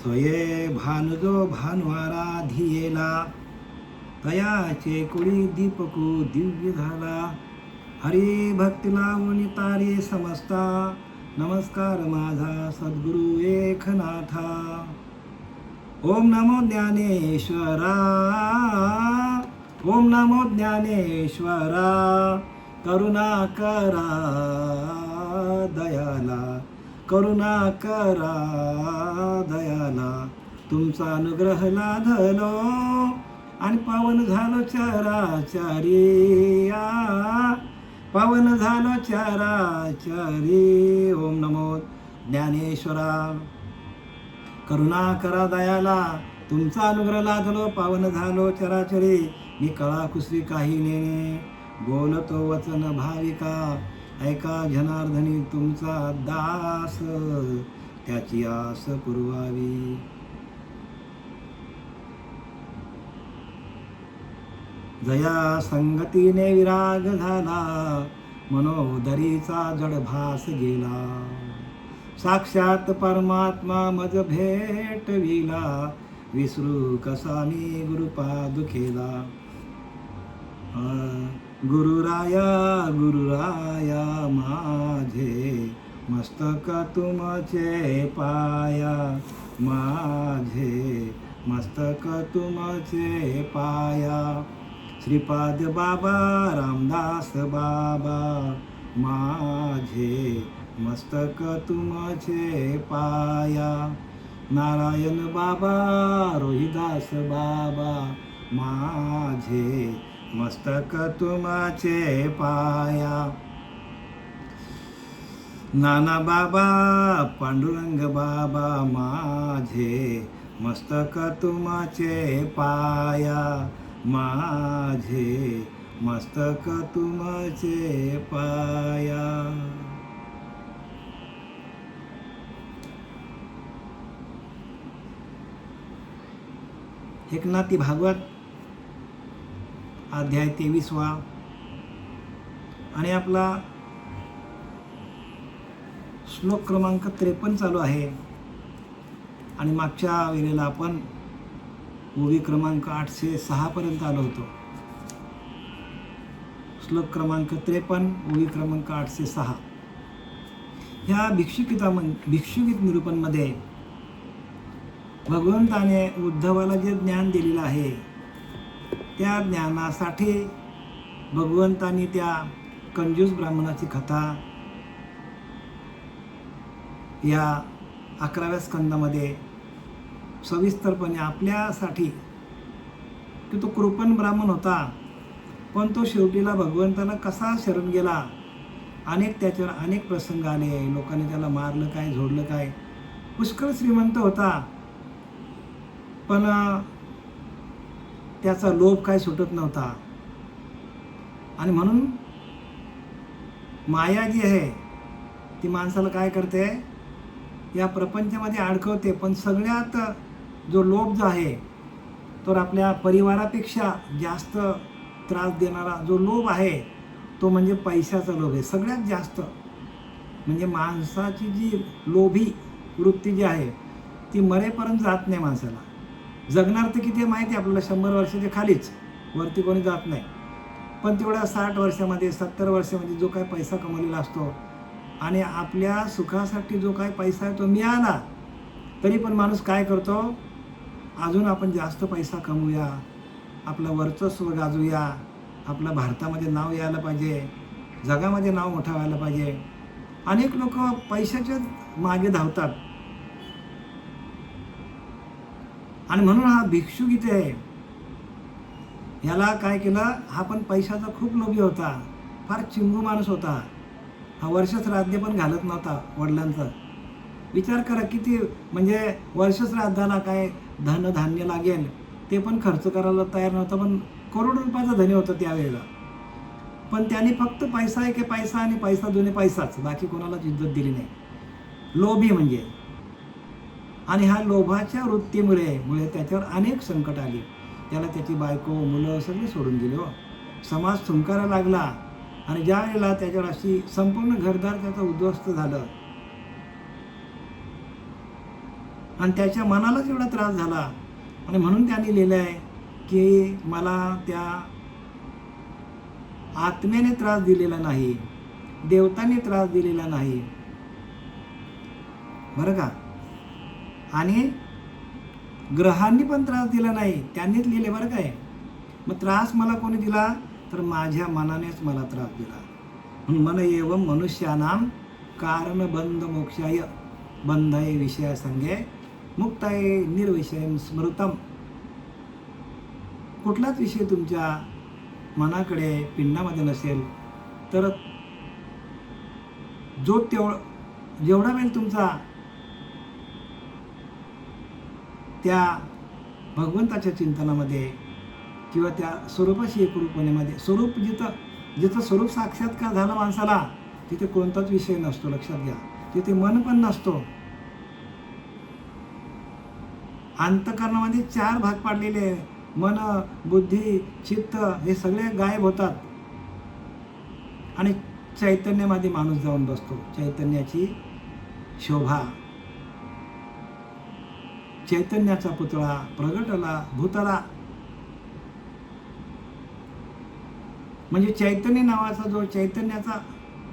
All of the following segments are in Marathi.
स्वये भानुजो भानुवारा धियेला, तयाचे कुळी दीपको दिव्य झाला. हरी भक्ती लावून तारे समजता, नमस्कार माझा सद्गुरु एकनाथा. ओम नमो ज्ञानेश्वरा, ओम नमो ज्ञानेश्वरा. करुणा करा दयाला, करुणा करा दयाला. तुमचा अनुग्रह लाधलो आणि पावन झालो चराचरी, पावन झालो चराचरी. ओम नमो ज्ञानेश्वरा. करुणा करा दयाला, तुमचा अनुग्रह लाधलो पावन झालो चराचरी. मी कळा कुसरी काही नेणे, बोलतो वचन भाविका. ऐका जनार्दनी तुमचा दास, त्याची आस पुरवावी. जया संगतीने विराग झाला, मनोदरीचा जडभास गेला. साक्षात परमात्मा मज भेटविला, विसरू कसा मी गुरुपादुकेला. गुरुराया गुरुराया माझे, मस्तक तुमचे पाया. माझे मस्तक तुमचे पाया. श्रीपाद बाबा रामदास बाबा, माझे मस्तक तुमचे पाया. नारायण बाबा रोहिदास बाबा, माझे मस्तक तुमचे पाया. नाना बाबा पांडुरंग बाबा, माझे मस्तक तुमचे पाया. माझे मस्तक तुमचे पाया. एकनाथी भागवत अध्याय 23वा आणि आपला श्लोक क्रमांक 53 चालू आहे. आणि मागच्या वेळेला आपण ओवी क्रमांक 806 पर्यंत आलो होतो. श्लोक क्रमांक 53, ओवी क्रमांक 806. ह्या भिक्षुगीत निरूपणमध्ये भगवंताने उद्धवाला जे ज्ञान दिलेलं आहे, त्या ज्ञानासाठी भगवंतांनी त्या कंजूस ब्राह्मणाची कथा या 11व्या स्कंदामध्ये सविस्तरपणे आपल्यासाठी, की तो कृपण ब्राह्मण होता, पण तो शेवटीला भगवंताला कसा शरण गेला. त्याच्यावर अनेक प्रसंग आले. लोकांनी त्याला मारलं काय, झोडलं काय. पुष्कळ श्रीमंत होता, पण त्याचा लोभ काय सुटत नव्हता. आणि म्हणून माया जी आहे ती माणसाला काय करते, या प्रपंचामध्ये अडकवते. पण सगळ्यात जो लोभ जो आहे, तो आपल्या परिवारापेक्षा जास्त त्रास देणारा जो लोभ आहे, तो म्हणजे पैशाचा लोभ आहे. सगळ्यात जास्त म्हणजे माणसाची जी लोभी वृत्ती जी आहे, ती मरेपर्यंत जात नाही माणसाला. जगणार तर किती माहिती आपल्याला, 100 वर्षाच्या खालीच, वरती कोणी जात नाही. पण तेवढ्या 60 वर्षामध्ये 70 वर्षामध्ये जो काही पैसा कमवलेला असतो, आणि आपल्या सुखासाठी जो काही पैसा आहे तो मिळाला, तरी पण माणूस काय करतो, अजून आपण जास्त पैसा कमवूया, आपलं वर्चस्व गाजूया, आपलं भारतामध्ये नाव यायला पाहिजे, जगामध्ये नाव मोठं व्हायला पाहिजे. अनेक लोक पैशाच्या मागे धावतात. आणि म्हणून हा भिक्षुगीत आहे, याला काय केलं, हा पण पैशाचा खूप लोभी होता, फार चिंगू माणूस होता. हा वर्षश्राद्ध पण घालत नव्हता वडिलांचं. विचार करा किती, म्हणजे वर्षश्राद्धाला काय धनधान्य लागेल ते पण खर्च करायला तयार नव्हता. पण करोड रुपयाचा धनी होता त्यावेळेला. पण त्याने फक्त पैसा एक पैसा आणि पैसा दोन्ही पैसाच, बाकी कोणालाच इज्जत दिली नाही. लोभी म्हणजे. आणि ह्या लोभाच्या वृत्तीमुळे त्याच्यावर अनेक संकट आली. त्याला त्याची बायको, मुलं सगळे सोडून गेले हो. समाज थुंकारा लागला. आणि ज्या वेळेला त्याच्यावर अशी संपूर्ण घरदार त्याचं उद्ध्वस्त झालं, आणि त्याच्या मनालाच एवढा त्रास झाला. आणि म्हणून त्यांनी लिहिलं आहे की मला त्या आत्म्याने त्रास दिलेला नाही, देवतांनी त्रास दिलेला नाही, बरं का. आणि ग्रहांनी पण त्रास दिला नाही, त्यांनीच लिहिले बरं काय. मग त्रास मला कोणी दिला, तर माझ्या मनानेच मला त्रास दिला. म्हणून मन एवं मनुष्यानाम कारणबंध मोक्षाय बंधाय विषय संगे मुक्ताय निर्विषय स्मृतम. कुठलाच विषय तुमच्या मनाकडे पिंडामध्ये नसेल तर जो जेवढा वेळ तुमचा त्या भगवंताच्या चिंतनामध्ये किंवा त्या स्वरूपाशी एकरूपतेमध्ये, स्वरूप जिथं स्वरूप साक्षात्कार झाला माणसाला, तिथे कोणताच विषय नसतो. लक्षात घ्या, तिथे मन पण नसतो. अंतःकरणामध्ये 4 भाग पाडलेले, मन, बुद्धी, चित्त, हे सगळे गायब होतात आणि चैतन्यामध्ये माणूस जाऊन बसतो. चैतन्याची शोभा, चैतन्याचा पुतळा प्रगटला भूतला. म्हणजे चैतन्य नावाचा जो चैतन्याचा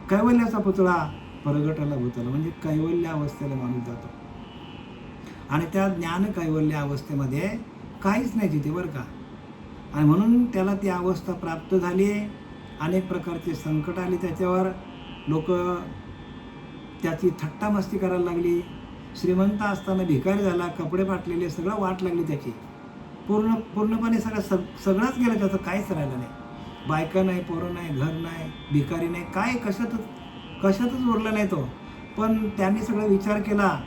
कैवल्याचा पुतळा प्रगटला भूतला, म्हणजे कैवल्य अवस्थेला माणूस जातो. आणि त्या ज्ञान कैवल्य अवस्थेमध्ये काहीच नाही तिथे, बरं का. आणि म्हणून त्याला ती अवस्था प्राप्त झाली. अनेक प्रकारचे संकट आले त्याच्यावर, लोक त्याची थट्टा मस्ती करायला लागली. श्रीमंत असताना भिकारी झाला, कपडे फाटलेले, सगळं वाट लागली त्याची. पूर्णपणे सगळंच गेलं, त्याचं काहीच राहिलं नाही. बायका नाही, पोरं नाही, घर नाही, भिकारी नाही, काय कशातच उरला नाही तो. पण त्यांनी सगळा विचार केला.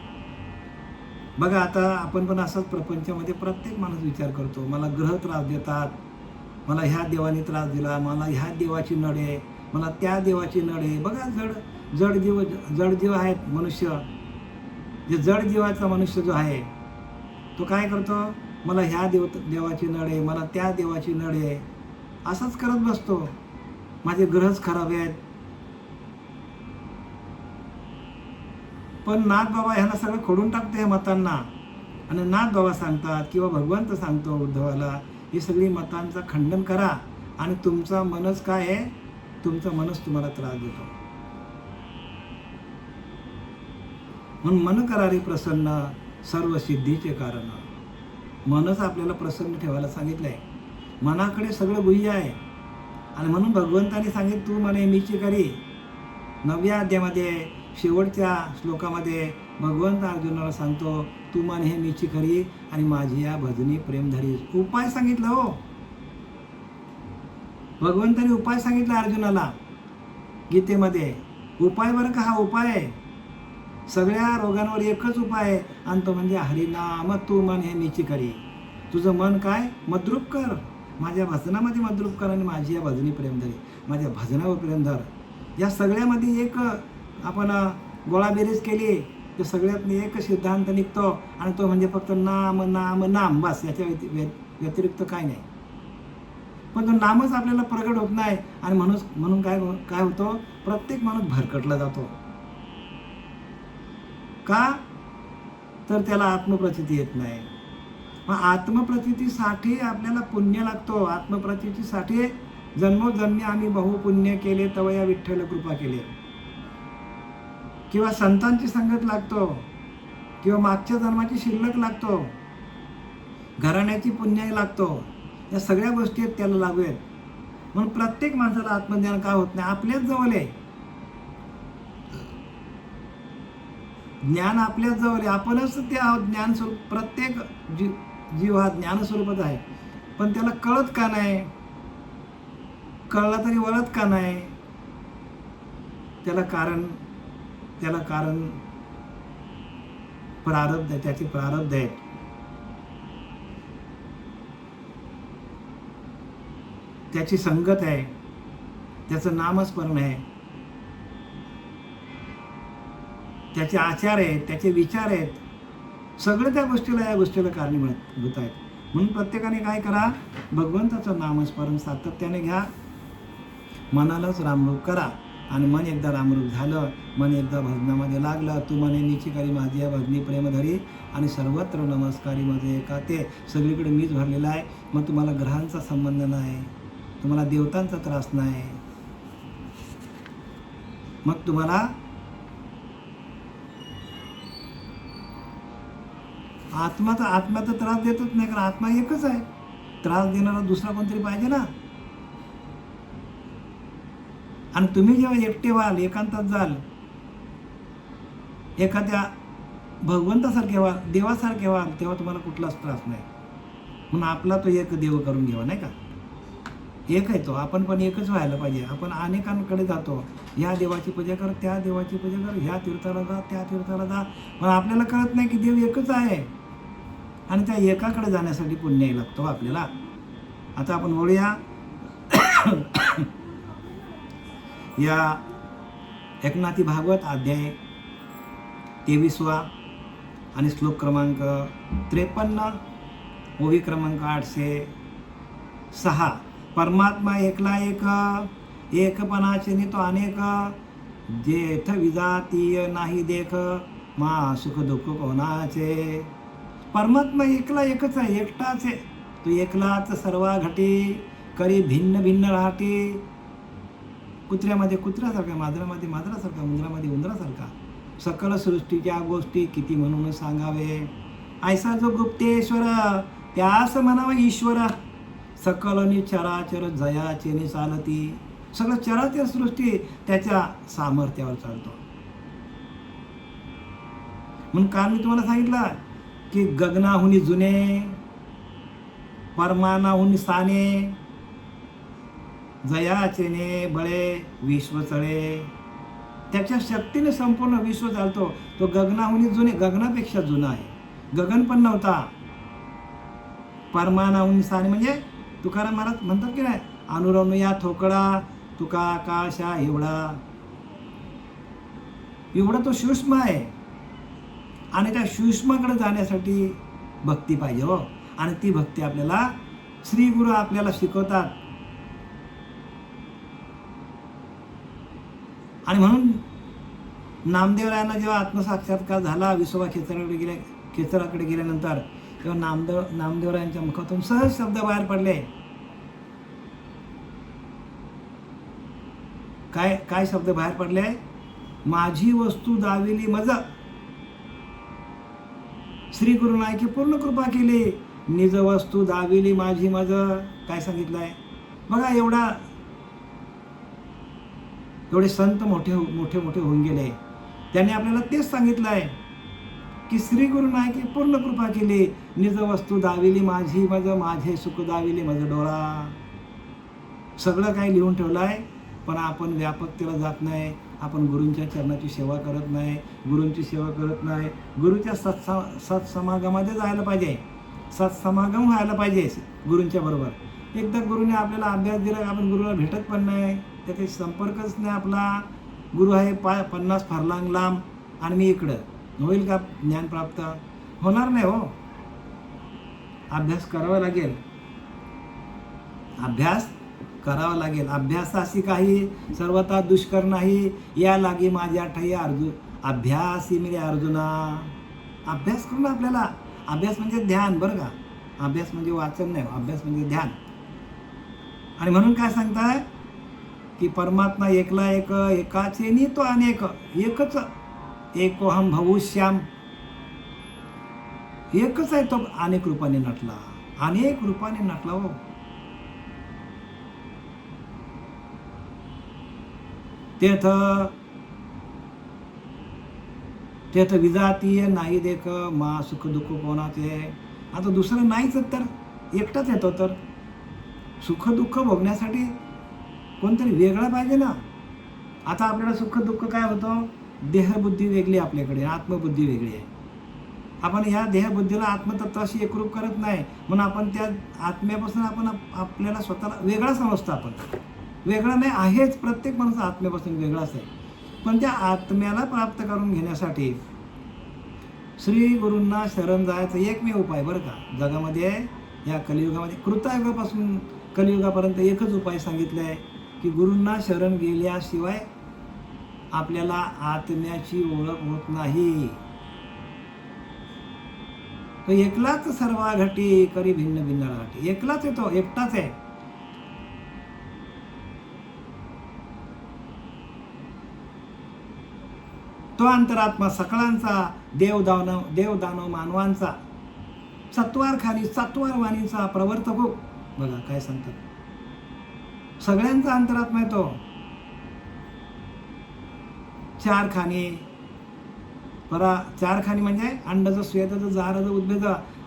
बघा, आता आपण पण असाच प्रपंचामध्ये प्रत्येक माणूस विचार करतो, मला ग्रह त्रास देतात, मला ह्या देवाने त्रास दिला, मला ह्या देवाची नड आहे, मला त्या देवाची नड आहे. बघा, जड जीव आहेत मनुष्य. जे जड जीवाचा मनुष्य जो आहे तो काय करतो, मला ह्या देवाची नड आहे, मला त्या देवाची नड आहे, असंच करत बसतो. माझे ग्रहच खराब आहेत. पण नाथ बाबा ह्यांना सगळं खोडून टाकते ह्या मतांना. आणि नाथ बाबा सांगतात किंवा भगवंत सांगतो उद्धवाला, ही सगळी मतांचं खंडन करा. आणि तुमचा मनच काय आहे, तुमचा मनच तुम्हाला त्रास देतो. म्हणून मन करारे प्रसन्न सर्व सिद्धीचे कारण. मनच आपल्याला प्रसन्न ठेवायला सांगितलंय. मनाकडे सगळं गुह्य आहे. आणि म्हणून भगवंताने सांगितलं, तू म्हणे मीची करी. 9व्या अध्यायामध्ये शेवटच्या श्लोकामध्ये भगवंत अर्जुनाला सांगतो, तू म्हणे हे मीची करी आणि माझी या भजनी प्रेम धरी. उपाय सांगितलं हो भगवंताने, उपाय सांगितला अर्जुनाला गीतेमध्ये. उपाय बरं का, हा उपाय आहे. सगळ्या रोगांवर एकच उपाय आहे, आणि तो म्हणजे हरिनाम. तू मन हे मीची करी. तुझं मन काय, मद्रूप कर, माझ्या भजनामध्ये मद्रूप कर, आणि माझी या भजनी प्रेम धरी, माझ्या भजनावर प्रेम धर. या सगळ्यामध्ये एक आपण गोळाबेरीज केली तर सगळ्यात एक सिद्धांत निघतो, आणि तो म्हणजे फक्त नाम नाम नाम, बस. याच्या व्यतिरिक्त काय नाही. पण तो नामच आपल्याला प्रगट होत नाही. आणि म्हणून काय होतो, प्रत्येक माणूस भरकटला जातो. का, तर त्याला आत्मप्रचिती येत नाही. मग आत्मप्रचितीसाठी आपल्याला पुण्य लागतो. आत्मप्रचितीसाठी जन्मोजन्मी आम्ही बहुपुण्य केले, तवया विठ्ठल कृपा केले. किंवा संतांची संगत लागतो, किंवा मागच्या जन्माची शिल्लक लागतो, घराण्याची पुण्य लागतो. या सगळ्या गोष्टी त्याला लागू आहेत. म्हणून प्रत्येक माणसाला आत्मज्ञान का होत नाही, आपल्याच जवळ आहे. ज्ञान आपल्याच जवळ आहे. आपणच ते आहोत ज्ञानस्वरूप. प्रत्येक जीव हा ज्ञानस्वरूपच आहे. पण त्याला कळत का नाही, कळला तरी वळत का नाही, त्याला कारण प्रारब्ध आहे. त्याचे प्रारब्ध आहेत. त्याची संगत आहे, त्याचं नामस्मरण आहे, त्याचे आचार आहेत, त्याचे विचार आहेत. सगळे त्या या गोष्टीला कारणीभूत आहेत. म्हणून प्रत्येकाने काय करा, भगवंताचं नामस्मरण सातत्याने घ्या, मनालाच रामरूप करा. आणि मन एकदा रामरूप झालं, मन एकदा भजनामध्ये लागलं. तू म्हणे नीची करी माझी या भजनी प्रेमधरी आणि सर्वत्र नमस्कारी माझे का ते सगळीकडे मीच भरलेला आहे. मग तुम्हाला ग्रहांचा संबंध नाही, तुम्हाला देवतांचा त्रास नाही, मग तुम्हाला आत्मा तर त्रास देतच नाही, कारण आत्मा एकच आहे. त्रास देणारा दुसरा कोणतरी पाहिजे ना. आणि तुम्ही जेव्हा एकटे व्हाल, एकांतात जाल, एखाद्या भगवंतासारखे व्हाल, देवासारखे व्हाल, तेव्हा तुम्हाला कुठलाच त्रास नाही. म्हणून आपला तो एक देव करून घ्यावा, नाही का. एक आहे तो, आपण पण एकच व्हायला पाहिजे. आपण अनेकांकडे जातो, ह्या देवाची पूजा कर, त्या देवाची पूजा कर, ह्या तीर्थाला जा, त्या तीर्थाला जा, पण आपल्याला कळत नाही की देव एकच आहे. आणि त्या एकाकडे जाण्यासाठी पुण्य लागतो आपल्याला. आता आपण बोलूया या एकनाथी भागवत अध्याय 23 आणि श्लोक क्रमांक 53, ओवी क्रमांक 806. परमात्मा एकला एक, एकपणाचे नि तो अनेक, जेथ विजातीय नाही देख, मा सुख दुःख कोणाचे. परमात्मा एकला एकच आहे, एकटाच आहे. तो एकलाच सर्वा घटी, करी भिन्न भिन्न राहते. कुत्र्यामध्ये कुत्र्यासारखा, मांजरामध्ये मांजरासारखा, उंदरामध्ये उंदरासारखा. सकल सृष्टीच्या गोष्टी किती म्हणून सांगावे. ऐसा जो गुप्तेश्वर, त्यास म्हणावा ईश्वर. सकल नि चराचर जयाचे नि चालती. सगळं चराचर सृष्टी त्याच्या सामर्थ्यावर चालतो. म्हणून काल मी तुम्हाला सांगितलं की गगनाहुनी जुने, परमानाहुनी साने, जयाचे ने बळे विश्व चळे. त्याच्या शक्तीने संपूर्ण विश्व चालतो. तो गगनाहुनी जुने, गगनापेक्षा जुना आहे. गगन पण नव्हता. परमानाहुनी साने म्हणजे तुकाराम महाराज म्हणतात की नाही, अनुरनु या थोकडा, तुका आकाशा एवढा. एवढा तो सूक्ष्म आहे. आणि त्या सूक्ष्माकडे जाण्यासाठी भक्ती पाहिजे हो. आणि ती भक्ती आपल्याला श्री गुरु आपल्याला शिकवतात. आणि म्हणून नामदेवरायांना जेव्हा आत्मसाक्षात्कार झाला, विसोबा खेचराकडे गेल्यानंतर, तेव्हा नामदेवरायांच्या मुखातून सहज शब्द बाहेर पडले. काय शब्द बाहेर पडले? माझी वस्तू दाविली मज, श्री गुरुनायकी पूर्ण कृपा केली, निज वस्तू दाविली माझी मज. काय सांगितलंय बघा. एवढे संत मोठे होऊन गेले, त्यांनी आपल्याला तेच सांगितलं आहे की श्री गुरुनायकी पूर्ण कृपा केली, निज वस्तू दाविली माझी मज, माझे सुख दाविली मज डोळा. सगळं काही लिहून ठेवलं आहे, पण आपण व्यापकतेला जात नाही. आपण गुरूंच्या चरणाची सेवा करत नाही, गुरूंची सेवा करत नाही. गुरुच्या सत्समागमामध्ये जायला पाहिजे, सत्समागम व्हायला पाहिजे गुरूंच्या बरोबर. एकदा गुरुने आपल्याला अभ्यास दिला, आपण गुरुला भेटत पण नाही, त्याचा संपर्कच नाही आपला. गुरु आहे 50 फरलांग लांब आणि मी इकडं. होईल का ज्ञान प्राप्त? होणार नाही हो. अभ्यास करावा लागेल, अभ्यास करावा लागेल. अभ्यासाशी काही सर्वथा दुष्कर नाही, या लागी माझ्या ठाई अभ्यासी मेरे अर्जुना. अभ्यास करून आपल्याला, अभ्यास म्हणजे ध्यान बरं का, अभ्यास म्हणजे वाचन नाही, अभ्यास म्हणजे ध्यान. आणि म्हणून काय सांगताय की परमात्मा एकला एक, एकाचे नि तो अनेक, एकच. एकोहम भविष्याम, एकच आहे तो, अनेक रूपाने नटला, अनेक रूपाने नटला हो. तेथ विजातीय नाही देख, मा सुख दुःख कोणाचे. आता दुसरं नाहीच तर एकटाच येतो. तर सुख दुःख भोगण्यासाठी कोणतरी वेगळा पाहिजे ना. आता आपल्याला सुख दुःख काय होतं? देहबुद्धी वेगळी आपल्याकडे, आत्मबुद्धी वेगळी आहे. आपण ह्या देहबुद्धीला आत्मतत्वाशी एकरूप करत नाही, म्हणून आपण त्या आत्म्यापासून आपण आपल्याला स्वतःला वेगळा समजतो. आपण वेगळा नाही आहेच, प्रत्येक माणूस आत्म्यापासून वेगळाच आहे. पण त्या आत्म्याला प्राप्त करून घेण्यासाठी श्री गुरूंना शरण जायचं एकमेव उपाय बरं का. जगामध्ये या कलियुगामध्ये, कृतायुगापासून कलियुगापर्यंत एकच उपाय सांगितला आहे की गुरूंना शरण गेल्याशिवाय आपल्याला आत्म्याची ओळख होत नाही. तो एकलाच सर्वा घटी करी भिन्न भिन्न राहटी. एकलाच आहे, तो एकटाच आहे. तो अंतरात्मा सकळांचा, देवदानव मानवांचा, सत्वार खाली सत्वार वाणीचा प्रवर्तक हो. बघा काय सांगतात, सगळ्यांचा अंतरात्मा आहे तो. चार खाणी म्हणजे अंडज स्वेदज जारज उद्भेद,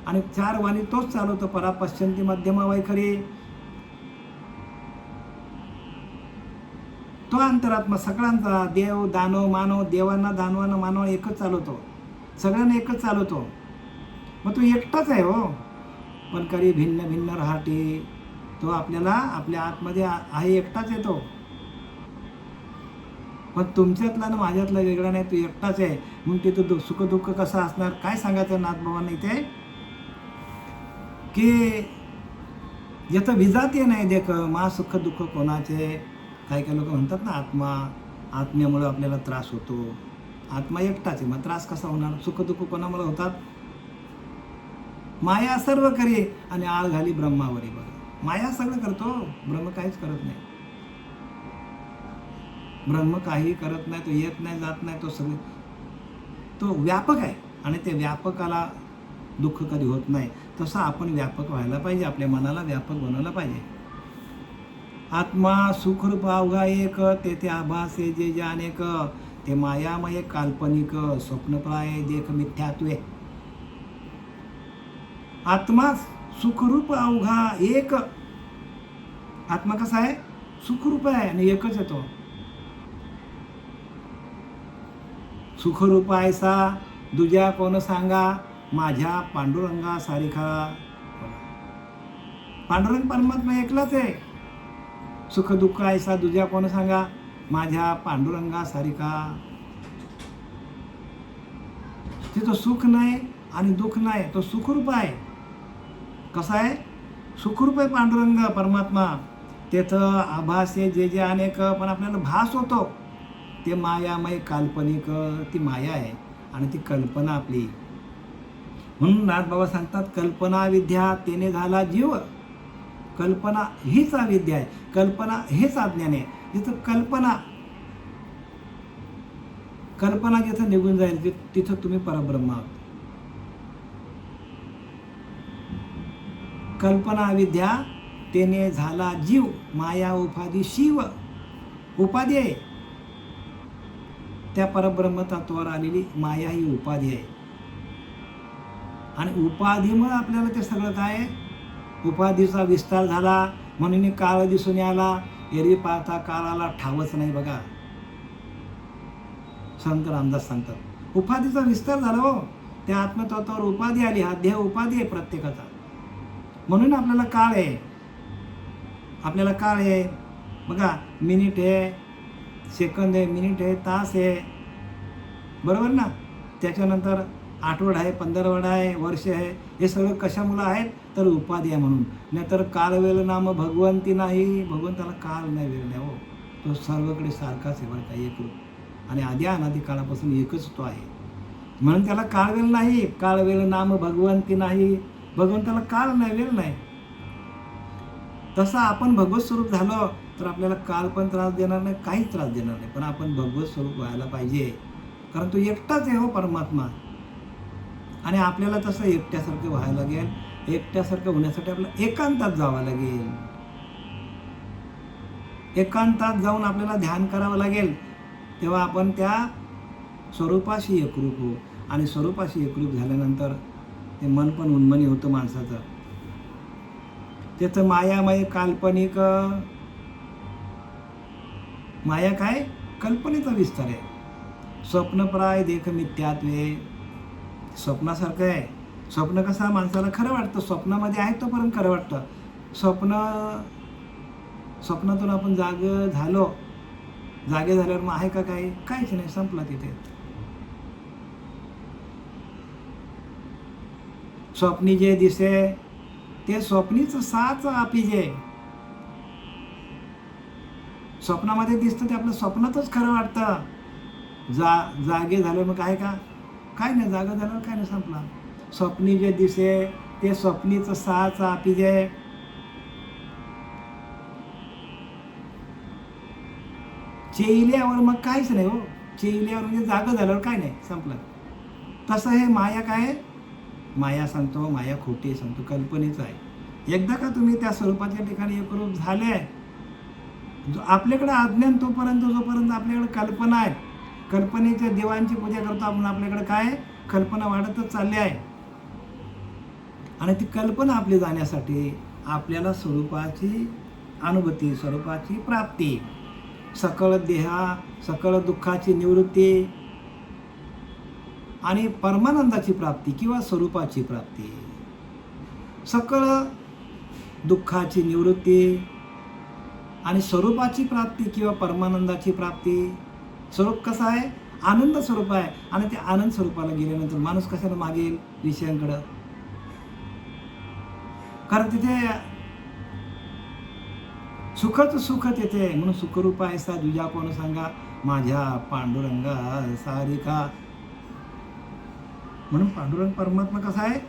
आणि चार वाणी तोच चालवतो. परा पश्चंती मध्यमा वैखरी. तो अंतरात्मा सगळ्यांचा, देव दानव मानव, देवांना दानवांना मानव एकच चालवतो, सगळ्यांना एकच चालवतो. मग तो एकटाच आहे हो, पण करी भिन्न भिन्न राहते. तो आपल्याला आपल्या आतमध्ये आहे, एकटाच आहे तो. पण तुमच्यातला ना माझ्यातला वेगळा नाही, तो एकटाच आहे. मग तिथं सुख दुःख कसं असणार, काय सांगायचं नाथबाबांना इथे, की ज्याचं विजातीय नाही देख मा सुख दुःख कोणाचे. काही काही लोक म्हणतात ना, आत्म्यामुळे आपल्याला त्रास होतो. आत्मा एकटाच आहे, मग त्रास कसा होणार. सुख दुःख कोणामुळे होतात, माया सर्व करे आणि आळ घाली ब्रह्मावरी. बघा, माया सगळं करतो, ब्रह्म काहीच करत नाही. ब्रह्म काही करत नाही, तो येत नाही जात नाही, तो सगळं, तो व्यापक आहे. आणि ते व्यापकाला दुःख कधी होत नाही. तसं आपण व्यापक व्हायला पाहिजे, आपल्या मनाला व्यापक बनवलं पाहिजे. आत्मा सुखरूप अवघा एक, ते आभासे जे जे अनेक, ते मायामय काल्पनिक, स्वप्नप्राय देख मिथ्यात्वे. आत्मा सुखरूप अवघा एक. आत्मा कसा आहे, सुखरूप आहे आणि एकच येतो. सुखरूप ऐसा दुजा कोण सांगा, माझ्या पांडुरंगा सारिखा. पांडुरंग परमात्मा एकलाच आहे. सुख दुःख ऐसा दुजा कोण सांगा, माझ्या पांडुरंगा सारिखा. तिथं सुख नाही आणि दुःख नाही, तो सुखरूप आहे. कसा आहे, सुखरूप आहे पांडुरंग परमात्मा. तेथं आभास आहे जे जे अनेक, पण आपल्याला भास होतो ते मायामय काल्पनिक, ती माया आहे आणि ती कल्पना आपली. म्हणून नाथबाबा सांगतात, कल्पना विद्या तेने झाला जीव. कल्पना हीच अविद्या आहे, कल्पना हेच अज्ञान आहे. जिथं कल्पना जिथं निघून जाईल तिथं तुम्ही परब्रह्म आहात. कल्पना अविद्या तेने झाला जीव, माया उपाधी शिव. उपाधी आहे, त्या परब्रह्म तत्वावर आलेली माया ही उपाधी आहे. आणि उपाधीमुळे आपल्याला ते सगळं काय आहे, उपाधीचा विस्तार झाला म्हणून काळ दिसून आला. एरवी पाहता काळाला ठावच नाही. बघा संत रामदास सांगतात, उपाधीचा विस्तार झाला हो, त्या आत्मतत्वावर उपाधी आली. हा देह उपाधी आहे प्रत्येकाचा, म्हणून आपल्याला काळ आहे. आपल्याला काळ आहे. बघा, मिनिट आहे, सेकंद आहे, मिनिट आहे, तास आहे, बरोबर ना. त्याच्यानंतर आठवडा आहे, 15 आहे, वर्ष आहे. हे सगळं कशामुळं आहेत, तर उपाधी आहे म्हणून. नाहीतर काल वेळ नाम भगवंती नाही, भगवंताला काल नाही, वेळ नाही हो. तो सर्वकडे सारखाच आहे बरं का, एकरूप. आणि आधी अनादी काळापासून एकच तो आहे, म्हणून त्याला काळ वेळ नाही. काळ वेळ नाम भगवंती नाही, भगवंताला काळ नाही, वेळ नाही. तसं आपण भगवत स्वरूप झालो तर आपल्याला काल पण त्रास देणार नाही, काहीच त्रास देणार नाही. पण आपण भगवत स्वरूप व्हायला पाहिजे, कारण तो एकटाच आहे हो परमात्मा. आणि आपल्याला तसं एकट्यासारखं व्हायला लागेल. एकट्यासारखं होण्यासाठी आपल्याला एकांतात जावं लागेल. एकांतात जाऊन आपल्याला ध्यान करावं लागेल. तेव्हा आपण त्या स्वरूपाशी एकरूप होऊ. आणि स्वरूपाशी एकरूप झाल्यानंतर ते मन पण उन्मनी होतं माणसाचं. त्याचं मायामय काल्पनिक, माया काय, कल्पनेचा विस्तार आहे. स्वप्नप्राय देख मिथ्यात्वे. स्वप्नासारखं आहे. स्वप्न कसा माणसाला खरं वाटतं, स्वप्नामध्ये आहे तोपर्यंत खरं वाटतं. स्वप्नातून आपण जागे झाल्यावर मग आहे का काही, काहीच नाही, संपला तिथे. स्वप्नी जे दिसे ते स्वप्नीच साच आपिजे. स्वप्नामध्ये दिसतं ते आपलं स्वप्नातच खरं वाटतं. जागे झालं मग काय का काय नाही, जागा झाल्यावर काय नाही, संपला. स्वप्नी जे दिसे ते स्वप्नीचं सहाचा आपी जे चेईल्यावर मग काहीच नाही हो. चेईल्यावर म्हणजे जागा झाल्यावर काय नाही, संपलं. तसं हे माया काय आहे, माया सांगतो, माया खोटी सांगतो, कल्पनेचं आहे. एकदा का तुम्ही त्या स्वरूपाच्या ठिकाणी एकरूप झाले, आपल्याकडे अज्ञान जोपर्यंत आपल्याकडे कल्पना आहे, कल्पनेच्या देवांची पूजा करतो आपण, आपल्याकडे काय कल्पना वाढतच चालली आहे. आणि ती कल्पना आपली जाण्यासाठी आपल्याला स्वरूपाची अनुभूती, स्वरूपाची प्राप्ती, सकळ देहा सकळ दुःखाची निवृत्ती आणि परमानंदाची प्राप्ती किंवा स्वरूपाची प्राप्ती. सकळ दुःखाची निवृत्ती आणि स्वरूपाची प्राप्ती किंवा परमानंदाची प्राप्ती. स्वरूप कसं आहे, आनंद स्वरूप आहे. आणि ते आनंद स्वरूपाला गेल्यानंतर माणूस कशाला मागेल विषयांकडं, कारण तिथे सुखच येते. म्हणून सुखरूप ऐसा दुजा कोण सांगा, माझ्या पांडुरंगा सारिका. म्हणून पांडुरंग परमात्मा कसा आहे,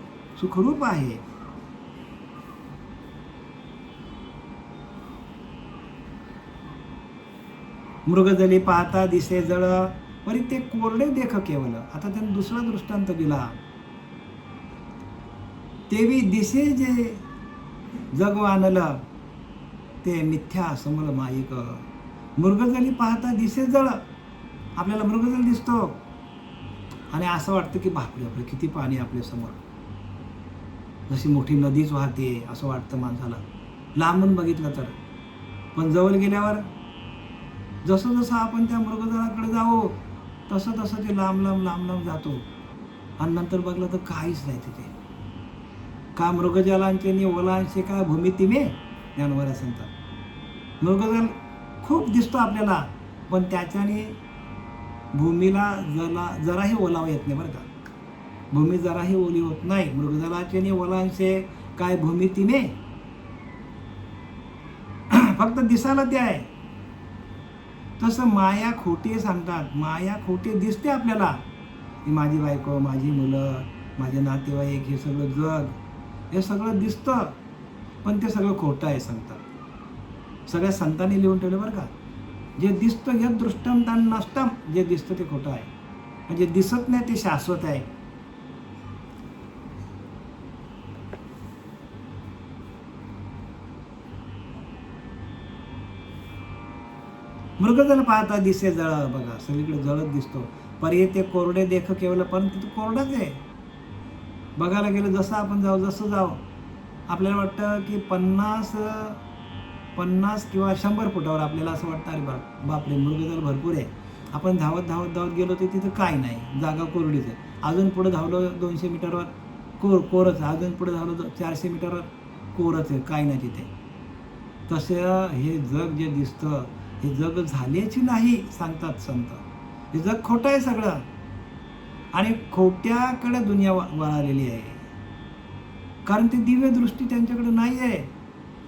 सुखरूप आहे. मृगजली पाहता दिसे जळ, परी ते कोरडे देख केवल. आता त्याने दुसरा दृष्टांत दिला. तेवी दिसे जे जग आणलं, ते मिथ्या समल माईक. मृगजली पाहता दिसे जळ, आपल्याला मृगजल दिसतो आणि असं वाटतं की बापरे बापरे किती पाणी आपल्या समोर, जशी मोठी नदीच वाहते असं वाटतं माणसाला लांबून बघितलं तर. पण जवळ गेल्यावर जसं जसं आपण त्या मृगजलाकडे जाऊ तसं तसं ते लांब लांब जातो. आणि नंतर बघलं तर काहीच नाही तिथे. का मृगजलांचे नि ओलांचे का भूमिती मे ज्ञानवऱ्या सांगतात. मृगजल खूप दिसतो आपल्याला, पण त्याच्याने भूमीला जराही ओलावा येत नाही बरं का. भूमी जराही ओली होत नाही. मृगजलाचे नि ओलांचे काय भूमिती मे, फक्त दिसायला ते आहे. तसं माया खोटी सांगतात. माया खोटी दिसते आपल्याला, की माझी बायको, माझी मुलं, माझे नातेवाईक, हे सगळं जग, हे सगळं दिसतं, पण ते सगळं खोटं आहे सांगतात. सगळ्या संतांनी लिहून ठेवलं बरं का. जे दिसतं यद दृष्टम तन नष्टम, जे दिसतं ते खोटं आहे. म्हणजे दिसत नाही ते शाश्वत आहे. मृगजल पाहता दिसे जळ, बघा सगळीकडे जळच दिसतो. परी ते कोरडे देख केवलं, परंतु तो कोरडाच आहे. बघायला गेलं जसं आपण जसं जाऊ आपल्याला वाटतं की 50 किंवा 100 फुटावर आपल्याला असं वाटतं अरे बापरे मृगजल भरपूर आहे. आपण धावत गेलो तर तिथं काय नाही, जागा कोरडीच आहे. अजून पुढे धावलो 200 मीटरवर कोरच आहे. अजून पुढे धावलो 400 मीटरवर कोरच आहे, काय नाही तिथे. तसं हे जग जे दिसतं हे जग झाल्याची नाही सांगतात संत. हे जग खोटं आहे सगळं आणि खोट्याकडे दुनिया वळालेली आहे. कारण ती दिव्य दृष्टी त्यांच्याकडे नाही आहे.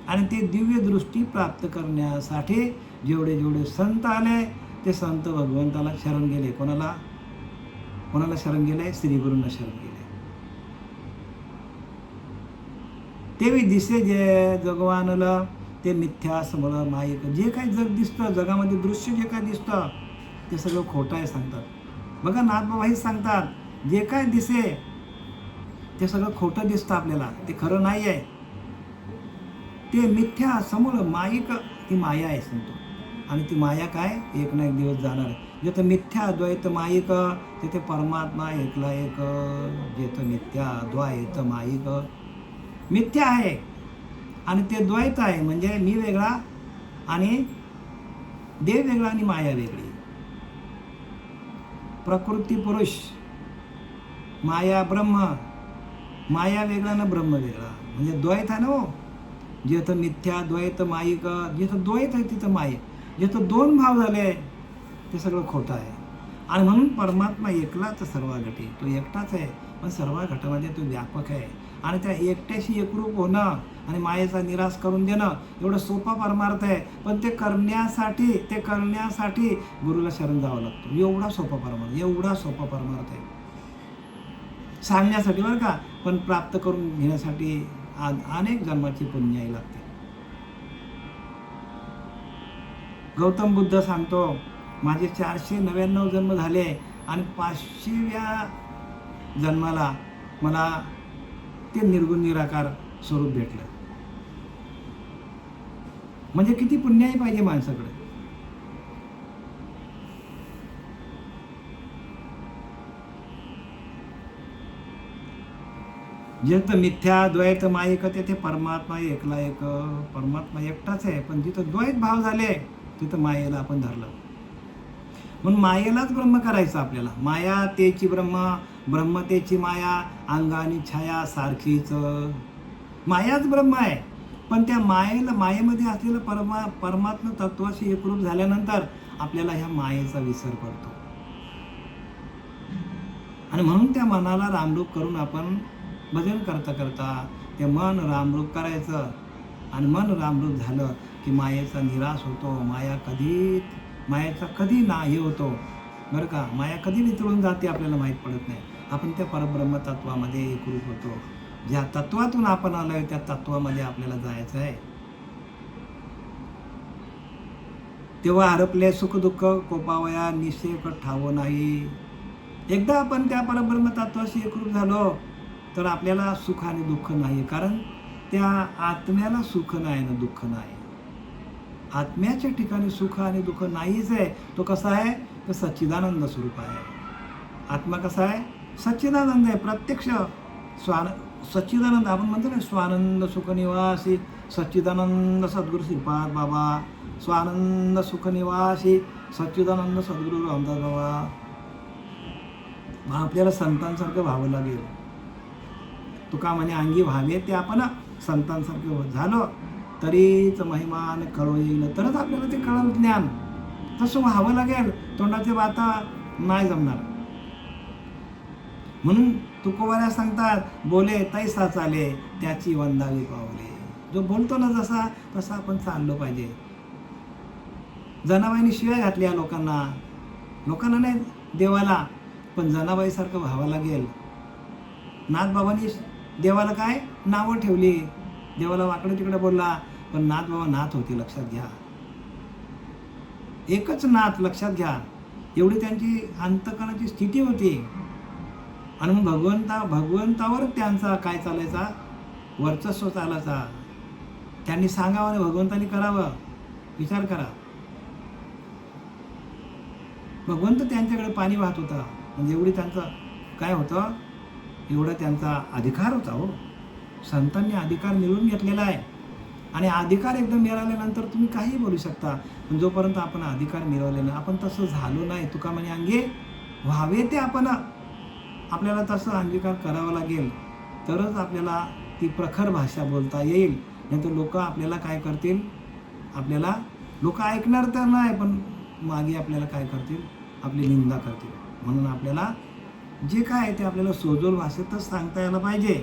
आणि ते दिव्य दृष्टी प्राप्त करण्यासाठी जेवढे संत आले ते संत भगवंताला शरण गेले. कोणाला शरण गेले? श्रीगुरूंना शरण गेले. तेवी दिसे जे जगवानलं, ते मिथ्या समल माईक. जे काही जग दिसतं, जगामध्ये दृश्य जे काय दिसतं ते सगळं खोटं आहे सांगतात. बघा नाथबाबा हेच सांगतात, जे काय दिसे ते सगळं खोटं दिसतं आपल्याला, ते खरं नाही आहे. ते मिथ्या समूळ माईक, ती माया आहे सांगतो. आणि ती माया काय एक ना एक दिवस जाणार आहे. जिथं मिथ्या द्वैत माईक तिथे परमात्मा एकला एक. जिथं मिथ्या द्वैत माईक, मिथ्या आहे आणि ते द्वैत आहे, म्हणजे मी वेगळा आणि देव वेगळा आणि माया वेगळी. प्रकृती पुरुष, माया ब्रह्म, माया वेगळा ना ब्रह्म वेगळा, म्हणजे द्वैत आहे ना हो. जिथं मिथ्या द्वैत माईक, जिथं द्वैत आहे तिथं माया. जिथं दोन भाव झाले ते सगळं खोटं आहे. आणि म्हणून परमात्मा एकलाच सर्व घटी, तो एकटाच आहे पण सर्व घटामध्ये तो व्यापक आहे. आणि त्या एकट्याशी एकरूप होणं आणि मायेचा निराश करून देणं एवढं सोपा परमार्थ आहे. पण ते करण्यासाठी गुरुला शरण जावं लागतं. एवढा सोपा परमार्थ आहे. सांगण्यासाठी बरं का, पण प्राप्त करून घेण्यासाठी अनेक जन्माची पुण्याई लागते. गौतम बुद्ध सांगतो, माझे 499 जन्म झाले आणि 500व्या जन्माला मला ते निर्गुण निराकार स्वरूप भेटलं. म्हणजे किती पुण्याई पाहिजे माणसाकडे. जिथं मिथ्या द्वैत मायिक तेथे परमात्मा एकला एक. परमात्मा एकटाच आहे, पण जिथं द्वैत भाव झाले तिथं मायेला आपण धरलं. म्हणून मायेलाच ब्रह्म करायचं आपल्याला. माया तेची ब्रह्म, ब्रह्म तेची माया, अंगानी छाया सारखीच. मायाच ब्रह्म आहे, पण त्या मायेमध्ये असलेलं परमात्मा तत्वाशी एकरूप झाल्यानंतर आपल्याला ह्या मायेचा विसर पडतो. आणि म्हणून त्या मनाला रामरूप करून आपण भजन करता करता ते मन रामरूप करायचं. आणि मन रामरूप झालं की मायेचा निराश होतो. मायेचा कधी हे होतो बरं का. माया कधी वितळून जाते आपल्याला माहीत पडत नाही. आपण त्या परब्रह्म तत्वामध्ये एकरूप होतो. ज्या तत्वातून आपण आलोय त्या तत्वामध्ये आपल्याला जायचं आहे. तेव्हा हरपले सुख दुःख कोपावया निषेक ठाव नाही. एकदा आपण त्या परब्रह्म तत्वाशी एकरूप झालो तर आपल्याला सुख आणि दुःख नाही. कारण त्या आत्म्याला सुख नाही ना दुःख नाही. आत्म्याच्या ठिकाणी सुख आणि दुःख नाहीच आहे. तो कसा आहे, तो सच्चिदानंद स्वरूप आहे. आत्मा कसा आहे, सच्चिदानंद आहे. प्रत्यक्ष सच्चिदानंद. आपण म्हणतो ना स्वानंद सुख निवासी सच्चिदानंद सद्गुरू श्रीपाद बाबा, स्वानंद सुख निवासी सच्चिदानंद सद्गुरू रामदास बाबा. आपल्याला संतांसारखं व्हावं लागेल. तुका म्हणे अंगी व्हावे ते आपण संतांसारखं झालं तरीच महिमान कळू येईल. तरच आपल्याला ते कळलं ज्ञान. तसं व्हावं लागेल. तोंडाचे बाता नाही जमणार. म्हणून तुकोबाऱ्या सांगतात, बोले तैसा चाले त्याची वंदावी पावले. जो बोलतो ना जसा तसा आपण चाललो पाहिजे. जनाबाईंनी शिवाय घातल्या लोकांना नाही देवाला, पण जनाबाईसारखं व्हावं लागेल. नाथबाबांनी देवाला काय नावं ठेवली. देवाला वाकडं तिकडे बोलला, पण नाथबाबा नाथ होते, लक्षात घ्या. एकच नाथ, लक्षात घ्या. एवढी त्यांची अंतःकरणाची स्थिती होती. आणि मग भगवंतावर त्यांचा काय चालायचा, वर्चस्व चालायचा. त्यांनी सांगावं आणि भगवंतानी करावं. विचार करा. भगवंत त्यांच्याकडे पाणी वाहत होता. म्हणजे एवढी त्यांचं काय होतं, एवढा त्यांचा अधिकार होता. हो, संतांनी अधिकार मिळवून घेतलेला आहे. आणि अधिकार एकदा मिळाल्यानंतर तुम्ही काही बोलू शकता. पण जोपर्यंत आपण अधिकार मिळवले नाही, आपण तसं झालो नाही. तुका म्हणे अंगे व्हावे ते आपल्याला तसं अंगीकार करावा लागेल. तरच आपल्याला ती प्रखर भाषा बोलता येईल. नाही तर लोक आपल्याला काय करतील, आपल्याला लोक ऐकणार तर नाही, पण मागे आपल्याला काय करतील, आपली निंदा करतील. म्हणून आपल्याला जे काय आहे ते आपल्याला सोजोल भाषेतच सांगता यायला पाहिजे.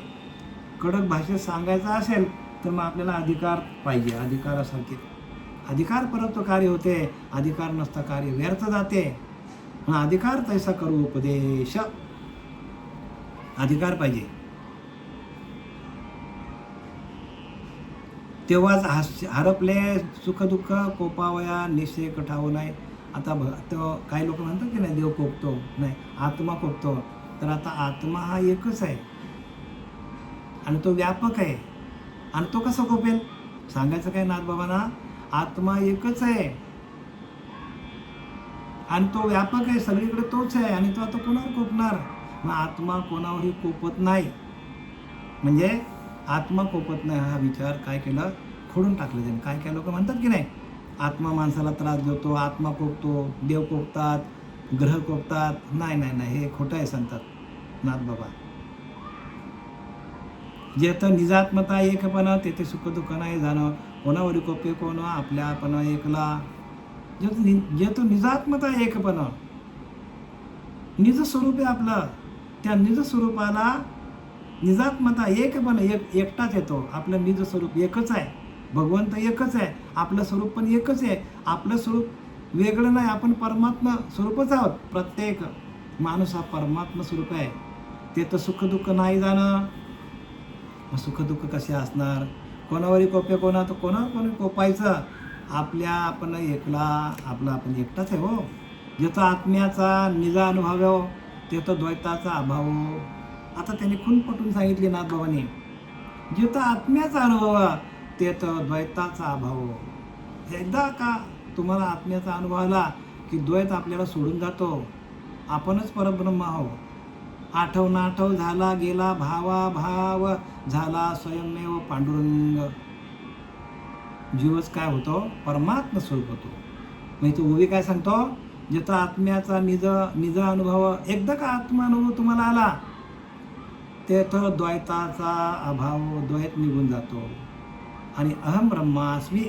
कडक भाषेत सांगायचं असेल तर मग आपल्याला अधिकार पाहिजे. अधिकारासारखे अधिकार परोपकारी होते. अधिकार नसता कार्य व्यर्थ जाते. अधिकार तैसा करू उपदेश. अधिकार पाहिजे. तेव्हाच हरपले सुख दुःख कोपावया निषेक ठाव नाही. आता तो काही लोक म्हणतात की नाही देव कोपतो, नाही आत्मा कोपतो. तर आता आत्मा हा एकच आहे आणि तो व्यापक आहे. आणि तो कसा कोपेल, सांगायचं काय नाथबाबांना, आत्मा एकच आहे आणि तो व्यापक आहे, सगळीकडे तोच आहे. आणि तो आता कोणावर कोपणार. मग आत्मा कोणावरही कोपत नाही. म्हणजे आत्मा कोपत नाही हा विचार काय केलं, खोडून टाकलं त्यांनी. काय लोक म्हणतात की नाही आत्मा माणसाला त्रास देतो, आत्मा कोपतो, देव कोपतात, ग्रह कोपतात. नाही, हे खोटं आहे सांगतात नाथबाबा. जेथं निजात्मता एकपणा तेथे सुख दुःख नाही जाणं. कोणावरी कोपे कोण आपल्या आपण एकला. जेथं निजात्मता एकपणा, निज स्वरूप आहे आपलं. त्या निज स्वरूपाला निजात्मता एक पण एकटाच येतो. आपलं निज स्वरूप एकच आहे. भगवंत एकच आहे. आपलं स्वरूप पण एकच आहे. आपलं स्वरूप वेगळं नाही. आपण परमात्मा स्वरूपच आहोत. प्रत्येक माणूस हा परमात्मा स्वरूप आहे. ते तर सुखदुःख नाही जाणं. मग सुखदुःख कसे असणार? कोणावरही कोपे कोणावर कोणी कोपायचं? आपण एकला आपला आपण एकटाच आहे हो. ज्याचा आत्म्याचा निजा अनुभव हो, ते तर द्वैताचा अभाव हो. आता त्यांनी खून पटून सांगितले नाथबाबांनी, जिथं आत्म्याचा अनुभव ते तर द्वैताचा अभाव हो. एकदा का तुम्हाला आत्म्याचा अनुभव आला की द्वैत आपल्याला सोडून जातो. आपणच परब्रह्म आहो. आठव नाठव झाला गेला भावा भाव झाला स्वयंमेव पांडुरंग. जीवच काय होतो? परमात्मा स्वरूप होतो. मग इथे ओवी काय सांगतो? जिथं आत्म्याचा निज अनुभव एकदा का आत्मा अनुभव तुम्हाला आला तेथं द्वैताचा अभाव, द्वैत निघून जातो आणि अहम ब्रह्मास्मी,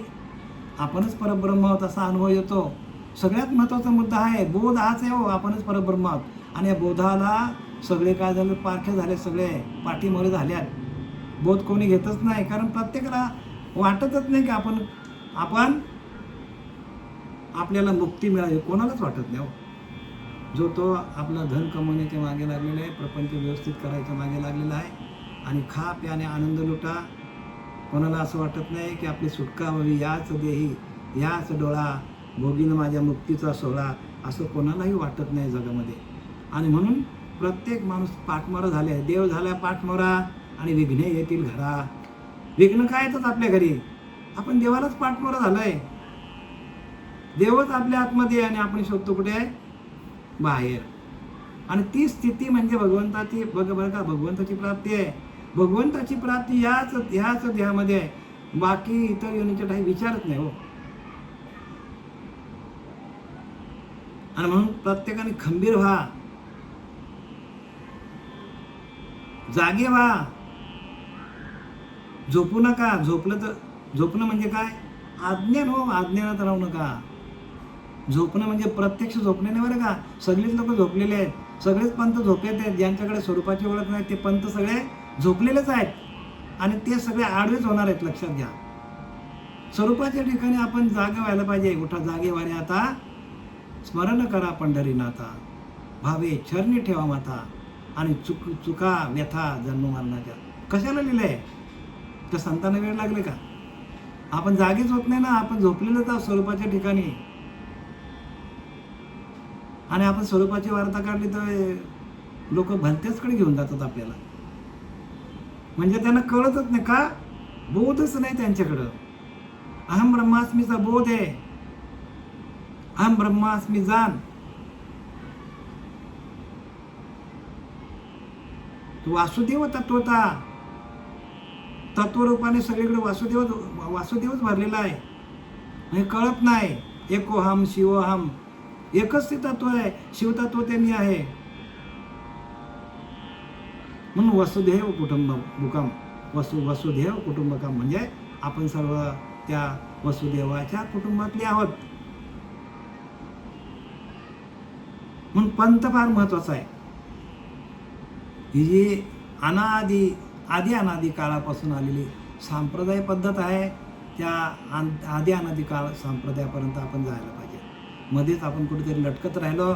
आपणच परब्रह्म आहोत असा अनुभव येतो. सगळ्यात महत्त्वाचा मुद्दा आहे बोध हाच आहे हो. आपणच परब्रह्म आहोत. आणि या बोधाला सगळे काय झाले? पारखे झाले, सगळे पाठीमोरे झाल्यात. बोध कोणी घेतच नाही. कारण प्रत्येकाला वाटतच नाही की आपण आपल्याला मुक्ती मिळावी. कोणालाच वाटत नाही हो. जो तो आपला धन कमवण्याच्या मागे लागलेला आहे, प्रपंच व्यवस्थित करायच्या मागे लागलेला आहे आणि खा प्याने आनंद लुटा. कोणाला असं वाटत नाही की आपली सुटका व्हावी. याच देही याच डोळा भोगीन माझ्या मुक्तीचा सोहळा, असं कोणालाही वाटत नाही जगामध्ये. आणि म्हणून प्रत्येक माणूस पाठमोरा झाले. देव झाला पाठमोरा आणि विघ्ने येतील घरा. विघ्न काय येतात आपल्या घरी? आपण देवालाच पाठमोरा झालोय. देवच आपल्या आतमध्ये आणि आपण शोधतो कुठे? बाहेर. आणि ती स्थिती म्हणजे भगवंताची बरं का, भगवंताची प्राप्ती आहे. भगवंताची प्राप्ती ह्याच देहामध्ये आहे. बाकी इतर योनीच्या काही विचारच नाही हो. आणि म्हणून प्रत्येकाने खंबीर व्हा, जागे व्हा, झोपू नका. झोपणं म्हणजे काय? अज्ञान हो. अज्ञानात राहू नका. झोपणं म्हणजे प्रत्यक्ष झोपणे नाही बरं का. सगळेच लोक झोपलेले आहेत. सगळेच पंथ झोपेत आहेत. ज्यांच्याकडे स्वरूपाची ओळख नाही ते पंथ सगळे झोपलेलेच आहेत आणि ते सगळे आडवेच होणार आहेत. लक्षात घ्या. स्वरूपाच्या ठिकाणी आपण जागे व्हायला पाहिजे. उठा जागे वारे आता, स्मरण करा पंढरीनाथा, भावे चरणी ठेवा माता, आणि चुका व्यथा जन्म मरणाच्या. कशाला लिहिलंय? तर संतांना वेळ लागले का? आपण जागेच होत नाही ना. आपण झोपलेलोच आहोत स्वरूपाच्या ठिकाणी. आणि आपण स्वरूपाची वार्ता काढली तर लोक भलतेचकडे घेऊन जातात आपल्याला. म्हणजे त्यांना कळतच नाही का? बोधच नाही त्यांच्याकडं. अहम ब्रह्मास्मीचा बोध आहे. अहम ब्रह्मास्मी जाण. तो वासुदेव तत्वता, तत्वरूपाने सगळीकडे वासुदेवच भरलेला आहे. हे कळत नाही. एकोहम शिवोहम, एकच ते तत्व आहे. शिवतत्व ते मी आहे. म्हणून वसुधैव कुटुंबकम, वसुधैव कुटुंबकम म्हणजे आपण सर्व त्या वसुदेवाच्या कुटुंबातले आहोत. म्हणून पंथ फार महत्वाचा आहे. ही जी आदी अनादी काळापासून आलेली संप्रदाय पद्धत आहे, त्या आदी अनादी काळ संप्रदायापर्यंत आपण जायला पाहिजे. मध्येच आपण कुठेतरी लटकत राहिलो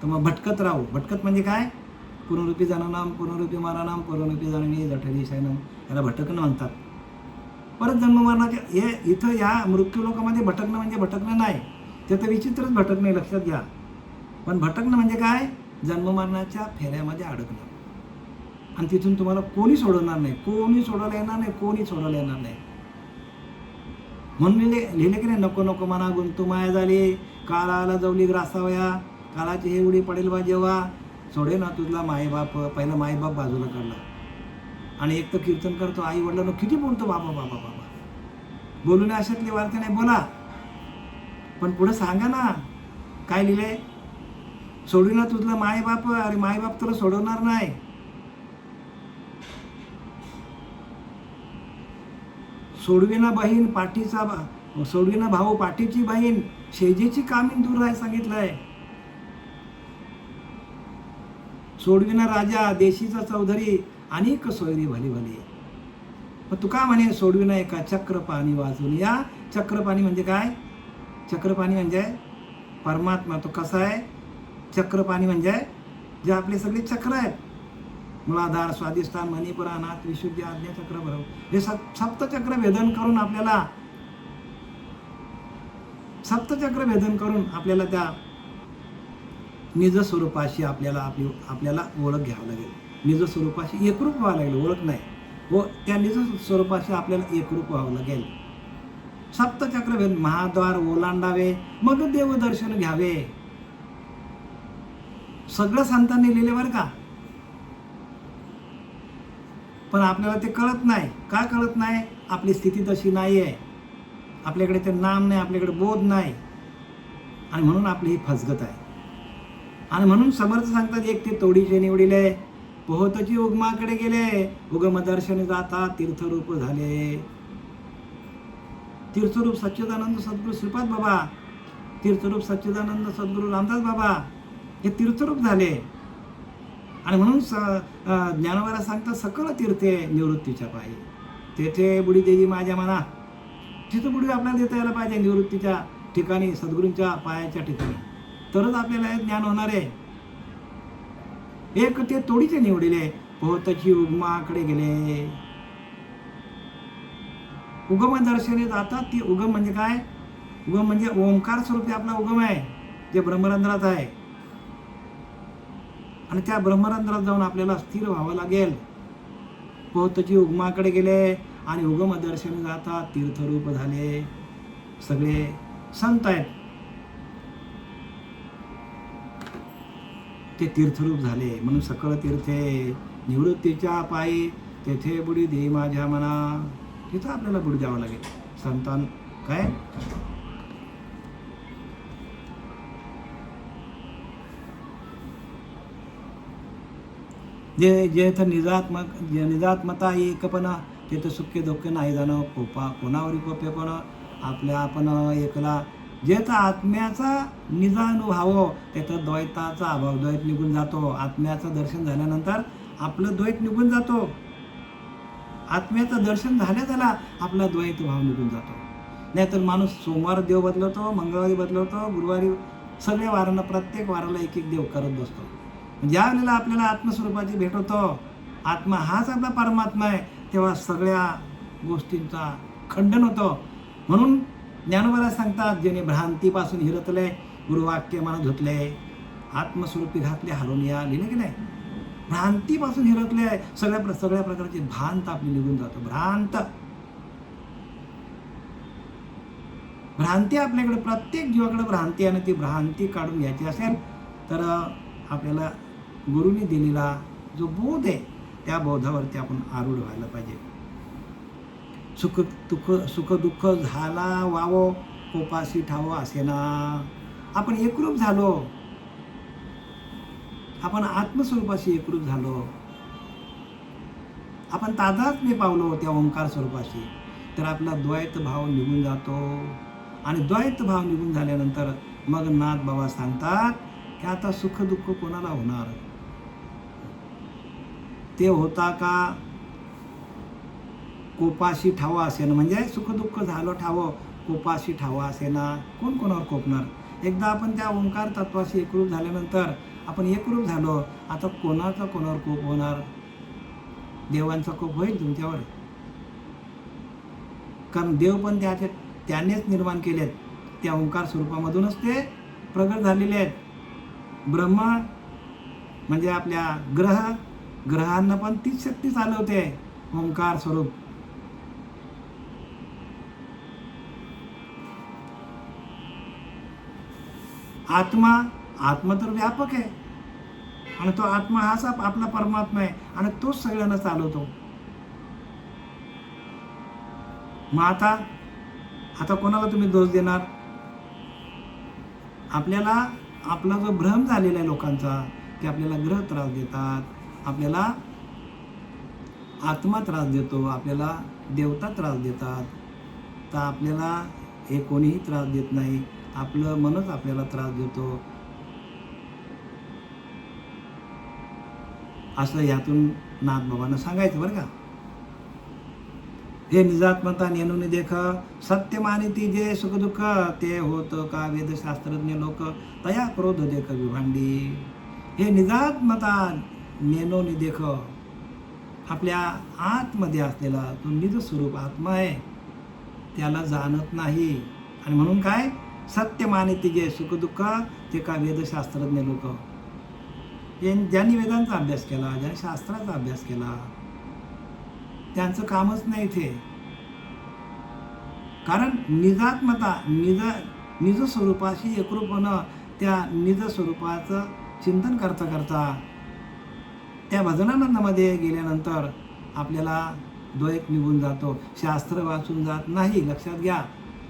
तर मग भटकत राहू. भटकत म्हणजे काय? पुनरुपी जननम, पुनरुपी मरणम, पुनरुपी जननी जठरी शयनम, याला भटकणं म्हणतात. परत जन्म मरणाच्या हे इथं या मृत्यू लोकांमध्ये भटकणं म्हणजे भटकणं नाही. ते तर विचित्रच भटकणं, लक्षात घ्या. पण भटकणं म्हणजे काय? जन्म मरणाच्या फेऱ्यामध्ये अडकणं. आणि तिथून तुम्हाला कोणी सोडवणार नाही. कोणी सोडवलं येणार नाही. कोणी सोडवलं येणार नाही. म्हणून लिहिले की नाही, नको नको मना गुंतू माया झाली, काळाला जवली ग्रासावया, काळाची हे उडी पडेल बा जेव्हा, सोडे ना तुझला मायबाप. पहिला मायबाप बाजूला काढला. आणि एक तर कीर्तन करतो, आई वडिलांना किती बोलतो बाबा बाबा बाबा. बोलू नये अशातली वार्ता नाही, बोला. पण पुढे सांगा ना काय लिहिलंय. सोडू ना तुझला मायबाप. अरे मायबाप तुला सोडवणार नाही. सोडविना बहीण पाठीचा, सोडविना भाऊ पाठीची बहीण, शेजेची कामीन दूर राहाय सांगितलंय. सोडविना राजा देशीचा चौधरी, अनेक सोयरी भली भली. मग तुका म्हणे सोडविना एका चक्रपाणी वाचून. या चक्रपाणी म्हणजे काय? चक्रपाणी म्हणजे परमात्मा. तो कसा आहे? चक्रपाणी म्हणजे जे आपले सगळे चक्र आहेत, मूलाधार, स्वाधिष्ठान, मणिपूर, अनाथ, विशुद्धी, आज्ञा चक्र, बरोबर, हे सप्तचक्र भेदन करून आपल्याला त्या निज स्वरूपाशी आपल्याला ओळख घ्यावं लागेल. निज स्वरूपाशी एकरूप व्हावं लागेल. ओळख नाही, व त्या निज स्वरूपाशी आपल्याला एकरूप व्हावं लागेल. सप्तचक्र भेद महाद्वार ओलांडावे, मग देवदर्शन घ्यावे. सगळं संतांनी लिहिले बरं का, पण आपल्याला ते कळत नाही. का कळत नाही? आपली स्थिती तशी नाही आहे. आपल्याकडे ते नाम नाही, आपल्याकडे बोध नाही, आणि म्हणून आपली ही फसगत आहे. आणि म्हणून समर्थ सांगतात, एक ते तोडीचे निवडिले, पोहतची उगमाकडे गेले, उगम दर्शन जाता तीर्थरूप झाले. तीर्थरूप सच्चिदानंद सद्गुरू श्रीपाद बाबा, तीर्थरूप सच्चिदानंद सद्गुरू रामदास बाबा हे तीर्थरूप झाले. आणि म्हणून ज्ञानोबा सांगतात, सकळ तीर्थे निवृत्तीच्या पायी. तेथे बुडी देवी माझ्या मना. तिथं बुडी आपल्याला देता यायला पाहिजे, निवृत्तीच्या ठिकाणी, सद्गुरूंच्या पायाच्या ठिकाणी, तरच आपल्याला ज्ञान होणार आहे. एक ते तोडीचे निवडिले, पोहतची उगमाकडे गेले. उगम दर्शने जातात. ती उगम म्हणजे काय? उगम म्हणजे ओंकार स्वरूपी आपला उगम आहे, जे ब्रह्मरंध्रात आहे. आणि त्या ब्रह्मरंध्रात जाऊन आपल्याला स्थिर व्हावं लागेल. पोहतची उगमाकडे गेले आणि उगम दर्शन जाता तीर्थरूप झाले. सगळे संत आहेत, ते तीर्थरूप झाले. म्हणून सकळ तीर्थे निवृत्तीच्या पायी, तेथे बुडी दे माझ्या मना. तिथं आपल्याला बुडी द्यावं लागेल. संतान काय जे निजात्मता एकपणा, तेथं सुखे दुःख नाही जाणं. कोणावरी कोपेपण आपल्या आपण एकला. जेथ आत्म्याचा निजानुभव, तेथं द्वैताचा अभाव, द्वैत निघून जातो. आत्म्याचं दर्शन झाल्यानंतर आपलं द्वैत निघून जातो. आत्म्याचं दर्शन झाल्या आपला द्वैत भाव निघून जातो. नाहीतर माणूस सोमवार देव बदलवतो, मंगळवारी बदलवतो, गुरुवारी, सगळ्या वारांना, प्रत्येक वाराला एक एक देव करत बसतो. ज्या वेळेला आपल्याला आत्मस्वरूपाची भेट होतो, आत्मा हाच आपला परमात्मा आहे, तेव्हा सगळ्या गोष्टींचा खंडन होतं. म्हणून ज्ञानोबा सांगतात, ज्याने भ्रांतीपासून हिरतले, गुरुवाक्य मनात धुतले, आत्मस्वरूपी घातले हरून या. लिहिले की नाही? भ्रांतीपासून हिरतले, सगळ्या प्रकारची भ्रांत आपली निघून जातो. भ्रांती आपल्याकडे, प्रत्येक जीवाकडे भ्रांती आहे. आणि ती भ्रांती काढून घ्यायची असेल तर आपल्याला गुरुनी दिलेला जो बोध आहे, त्या बोधावरती आपण आरूढ व्हायला पाहिजे. सुख दुःख झाला वावो, कोपाशी ठावो असेना. आपण एकरूप झालो, आपण आत्मस्वरूपाशी एकरूप झालो, आपण तादात्म्य पावलो त्या ओंकार स्वरूपाशी, तर आपला द्वैत भाव निघून जातो. आणि द्वैत भाव निघून झाल्यानंतर मग नाथ बाबा सांगतात की आता सुख दुःख कोणाला होणार? ते होता का कोपाशी ठावा असेना. म्हणजे सुख दुःख झालं ठावं, कोपाशी ठावा असेना. कोण कोणावर कोपणार? एकदा आपण त्या ओंकार तत्वाशी एकरूप झाल्यानंतर आपण एकरूप झालो, आता कोणाचा कोणावर कोप होणार? देवांचा कोप होईल तुमच्यावर, कारण देव पण त्यानेच निर्माण केलेत. त्या ओंकार स्वरूपामधूनच ते प्रगट झालेले आहेत. ब्रह्मा म्हणजे आपल्या ग्रहांना पण तीच शक्ती चालवते, ओंकार स्वरूप. आत्मा तर व्यापक आहे, आणि तो आत्मा हाच आपला परमात्मा आहे, आणि तोच सगळ्यांना चालवतो. मग आता कोणाला तुम्ही दोष देणार? आपल्याला आपला जो भ्रम झालेला आहे लोकांचा, की आपल्याला ग्रह त्रास देतात, आपल्याला आत्मा त्रास देतो, आपल्याला देवता त्रास देतात, तर आपल्याला हे कोणीही त्रास देत नाही, आपलं मनच आपल्याला त्रास देतो. असं यातून नाथबाबांना सांगायचं बरं का. हे निजात्मता नेणून देख, सत्य मानिती जे सुखदुःख, ते होत का वेदशास्त्रज्ञ लोक, तया क्रोध देख विभांडी. हे निजात्मता नेणून देख, आपल्या आतमध्ये असलेला तो निज स्वरूप आत्मा आहे, त्याला जाणत नाही. आणि म्हणून काय, सत्य मानिती जे सुखदुःख, ते का वेदशास्त्रज्ञ लोक. ज्यांनी वेदांचा अभ्यास केला, ज्यांनी शास्त्राचा अभ्यास केला, त्यांचं कामच नाही इथे. कारण निजात्मता, निज स्वरूपाशी एकरूप होणं, त्या निज स्वरूपाचं चिंतन करता करता त्या भजनानंदामध्ये गेल्यानंतर आपल्याला द्वैत निघून जातो. शास्त्र वाचून जात नाही, लक्षात घ्या.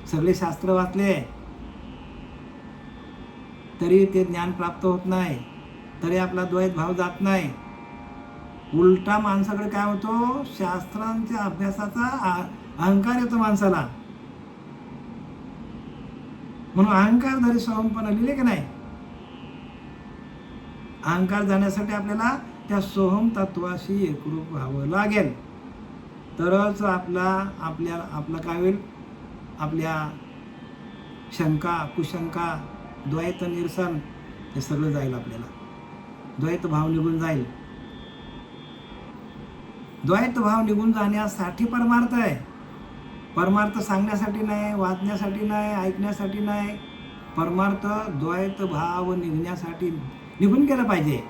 सगळे शास्त्र वाचले तरी ते ज्ञान प्राप्त होत नाही, तरी आपला द्वैत भाव जात नाही. उलटा माणसाकडे काय होतो, शास्त्रांच्या अभ्यासाचा अहंकार येतो माणसाला. म्हणून अहंकारधारी सोहमपणा लिहिले की नाही. अहंकार जाण्यासाठी आपल्याला त्या सोहम तत्वाशी एकरूप व्हावं लागेल, तरच आपला काय होईल, आपल्या शंका कुशंका द्वैत निरसन हे सगळं जाईल. आपल्याला द्वैत भाव निघून जाईल. द्वैत भाव निघून जाण्यासाठी परमार्थ आहे. परमार्थ सांगण्यासाठी नाही, वाचण्यासाठी नाही, ऐकण्यासाठी नाही. परमार्थ द्वैत भाव निघण्यासाठी निघून गेला पाहिजे.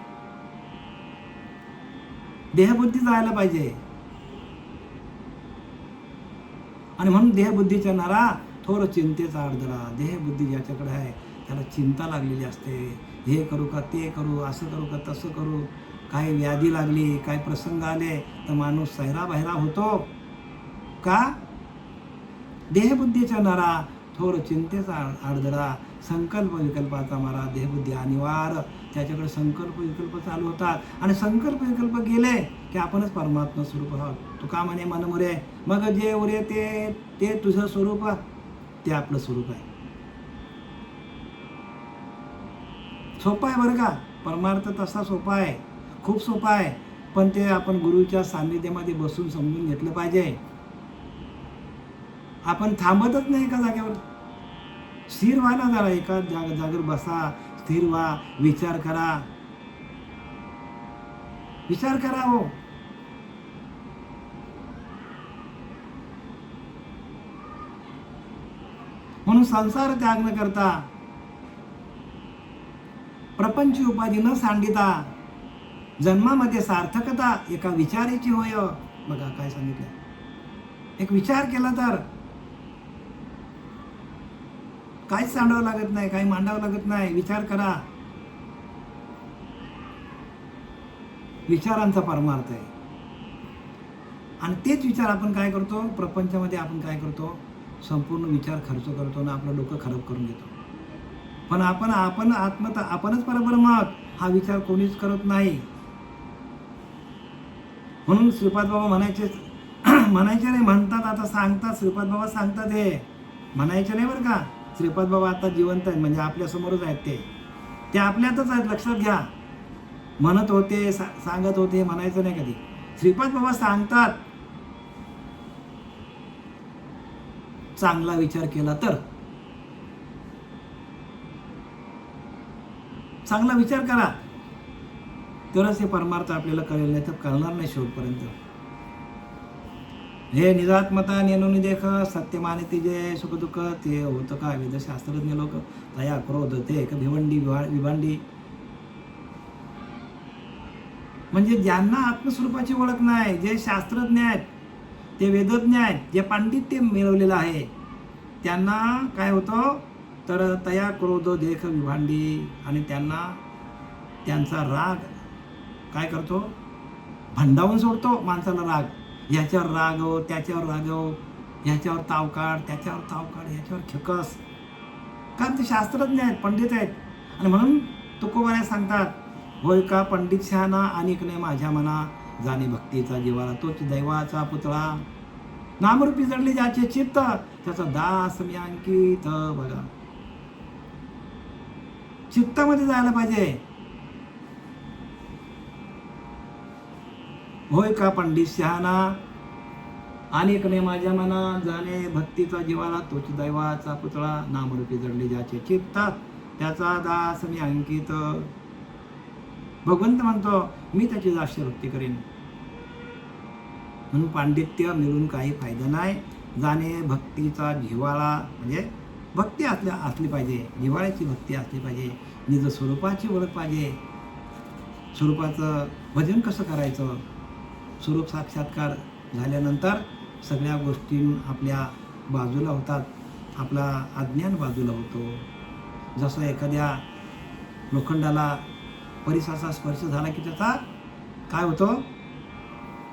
देहबुद्धी जायला पाहिजे. आणि म्हणून देहबुद्धीच्या नरा थोर चिंतेचा आडदरा. देहबुद्धी ज्याच्याकडे आहे त्याला चिंता लागलेली असते. हे करू का ते करू, असं करू का तसं करू. काही व्याधी लागली, काही प्रसंग आले तर माणूस सैरा बहिरा होतो. का, देहबुद्धीच्या नरा थोर चिंतेचा आडदरा. संकल्प विकल्पाचा मारा, देहबुद्धी अनिवार्य. त्याच्याकडे संकल्प विकल्प चालू होतात आणि संकल्प विकल्प गेले की आपणच परमात्मा स्वरूप आहोत. तुका म्हणे मन मुरे, मग जे उरे ते तुझं स्वरूप, ते आपलं स्वरूप आहे. सोपा आहे बरं का, परमार्थ तसा सोपा आहे, खूप सोपा आहे. पण ते आपण गुरुच्या सान्निध्यामध्ये बसून समजून घेतलं पाहिजे. आपण थांबतच नाही एका जागेवर. स्थिर व्हा ना जरा, एका जागेवर बसा, स्थिर व्हा, विचार करा. विचार करा हो. म्हणून संसार त्याग न करता, प्रपंच उपाधी न सांडिता, जन्मामध्ये सार्थकता एका विचाराची होय. बघा काय सांगितलं, एक विचार केला तर काहीच सांडावं लागत नाही, काही मांडावं लागत नाही. विचार करा. विचारांचा परमार्थ आहे. आणि तेच विचार आपण काय करतो, प्रपंचामध्ये आपण काय करतो, संपूर्ण विचार खर्च करतो ना आपलं डोकं खराब करून घेतो. पण आपण आत्मता, आपणच परब्रह्म हा विचार कोणीच करत नाही. म्हणून श्रीपाद बाबा म्हणायचे नाही, म्हणतात आता, सांगतात. श्रीपाद बाबा सांगतात, हे म्हणायचे नाही बरं का. श्रीपाद बाबा आता जिवंत आहेत, म्हणजे आपल्या समोरच आहेत. ते आपल्यातच आहेत, लक्षात घ्या. म्हणत होते, सांगत होते, म्हणायचं नाही कधी. श्रीपाद बाबा सांगतात, चांगला विचार केला तर, चांगला विचार करा तरच हे परमार्थ आपल्याला कळेल, नाही तर कळणार नाही शेवटपर्यंत. हे निजात्मता नेणून देख, सत्य मानिती जे सुखदुःख, ते होतं का वेदशास्त्रज्ञ लोक, तया क्रोध ते एक भिवंडी विभांडी. म्हणजे ज्यांना आत्मस्वरूपाची ओळख नाही, जे शास्त्रज्ञ आहेत, ते वेदज्ञ आहेत, जे पांडित्य मिळवलेलं आहे, त्यांना काय होतं तर तया क्रोध देख विभांडी. आणि त्यांचा राग काय करतो, भंडावून सोडतो माणसाला. राग, ह्याच्यावर रागव, त्याच्यावर रागव, ह्याच्यावर ताव काढ, त्याच्यावर ताव काढ, ह्याच्यावर खेकस. कारण ते शास्त्रज्ञ आहेत, पंडित आहेत. आणि म्हणून तुकोबाने सांगतात, होय का पंडित शहाणा, अनेक नाही माझ्या मना, जाणे भक्तीचा जीवाला तोच दैवाचा पुतळा. नामरूपी जडले ज्याचे चित्त, त्याचा दास मी अंकित. बघा, चित्तामध्ये जायला पाहिजे. होय का पंडित शहाणा, अनेक ने माझ्या मना, जाणे भक्तीचा जीवाला, तोच दैवाचा पुतळा, नामरूपी जडले ज्याचे चित्तात, त्याचा दास मी अंकित. भगवंत म्हणतो मी त्याची जास्त भक्ती करेन. म्हणून पांडित्य मिळून काही फायदा नाही. जाणे भक्तीचा जिव्हाळा, म्हणजे भक्ती असली पाहिजे, जिव्हाळ्याची भक्ती असली पाहिजे, निज स्वरूपाची ओळख पाहिजे. स्वरूपाचं भजन कसं करायचं, स्वरूप साक्षात्कार झाल्यानंतर सगळ्या गोष्टी आपल्या बाजूला होतात, आपला अज्ञान बाजूला होतो. जसं एखाद्या लोखंडाला परिसाचा स्पर्श झाला की त्याचा काय होतं,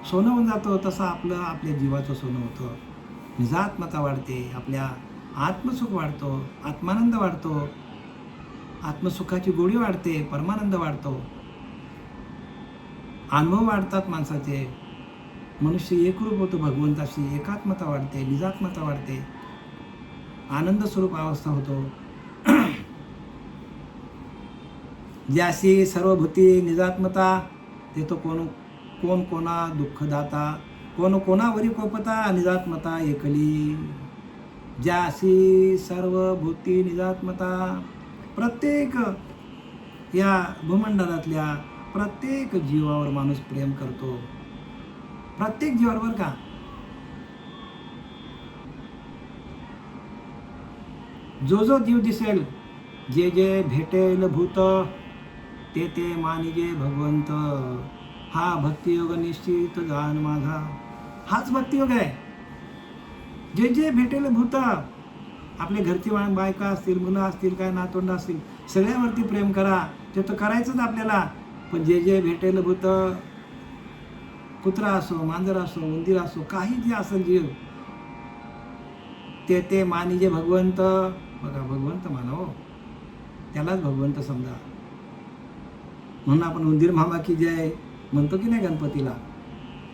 सोनं होऊन जातं, तसं आपल्या जीवाचं सोनं होतं. निजात्मता वाढते, आपल्या आत्मसुख वाढतो, आत्मानंद वाढतो, आत्मसुखाची गोडी वाढते, परमानंद वाढतो, अनुभव वाढतात माणसाचे. मनुष्य एकरूप होतो भगवंताशी, एकात्मता वाढते, निजात्मता वाढते, आनंद स्वरूप अवस्था होतो. ज्याशी सर्वभूती निजात्मता, ते तो कोण कोणा दुःखदाता, कोण कोणावरी कोपता, निजात्मता एकली. ज्याशी सर्वभूती निजात्मता, प्रत्येक या भूमंडलातल्या प्रत्येक जीवावर माणूस प्रेम करतो, प्रत्येक जीवावर का. जो जो जीव दिसेल, जे जे भेटेल भूत, ते ते मानिजे भगवंत. हा भक्तियोग निश्चित जाण माझा, हाच भक्तियोग आहे. जे जे भेटेल भूत, आपले घरची बायका असतील, मुलं असतील, काय नातवंड असतील, सगळ्यावरती प्रेम करा. ते तर करायचंच आपल्याला. पण जे जे भेटेल भूत, कुत्रा असो, मांजर असो, उंदीर असो, काही जे असेल जीव, ते ते मानिजे भगवंत. बघा, भगवंत मानावं, त्यालाच भगवंत समजा. म्हणून आपण उंदीर मामा की जय म्हणतो की नाही गणपतीला.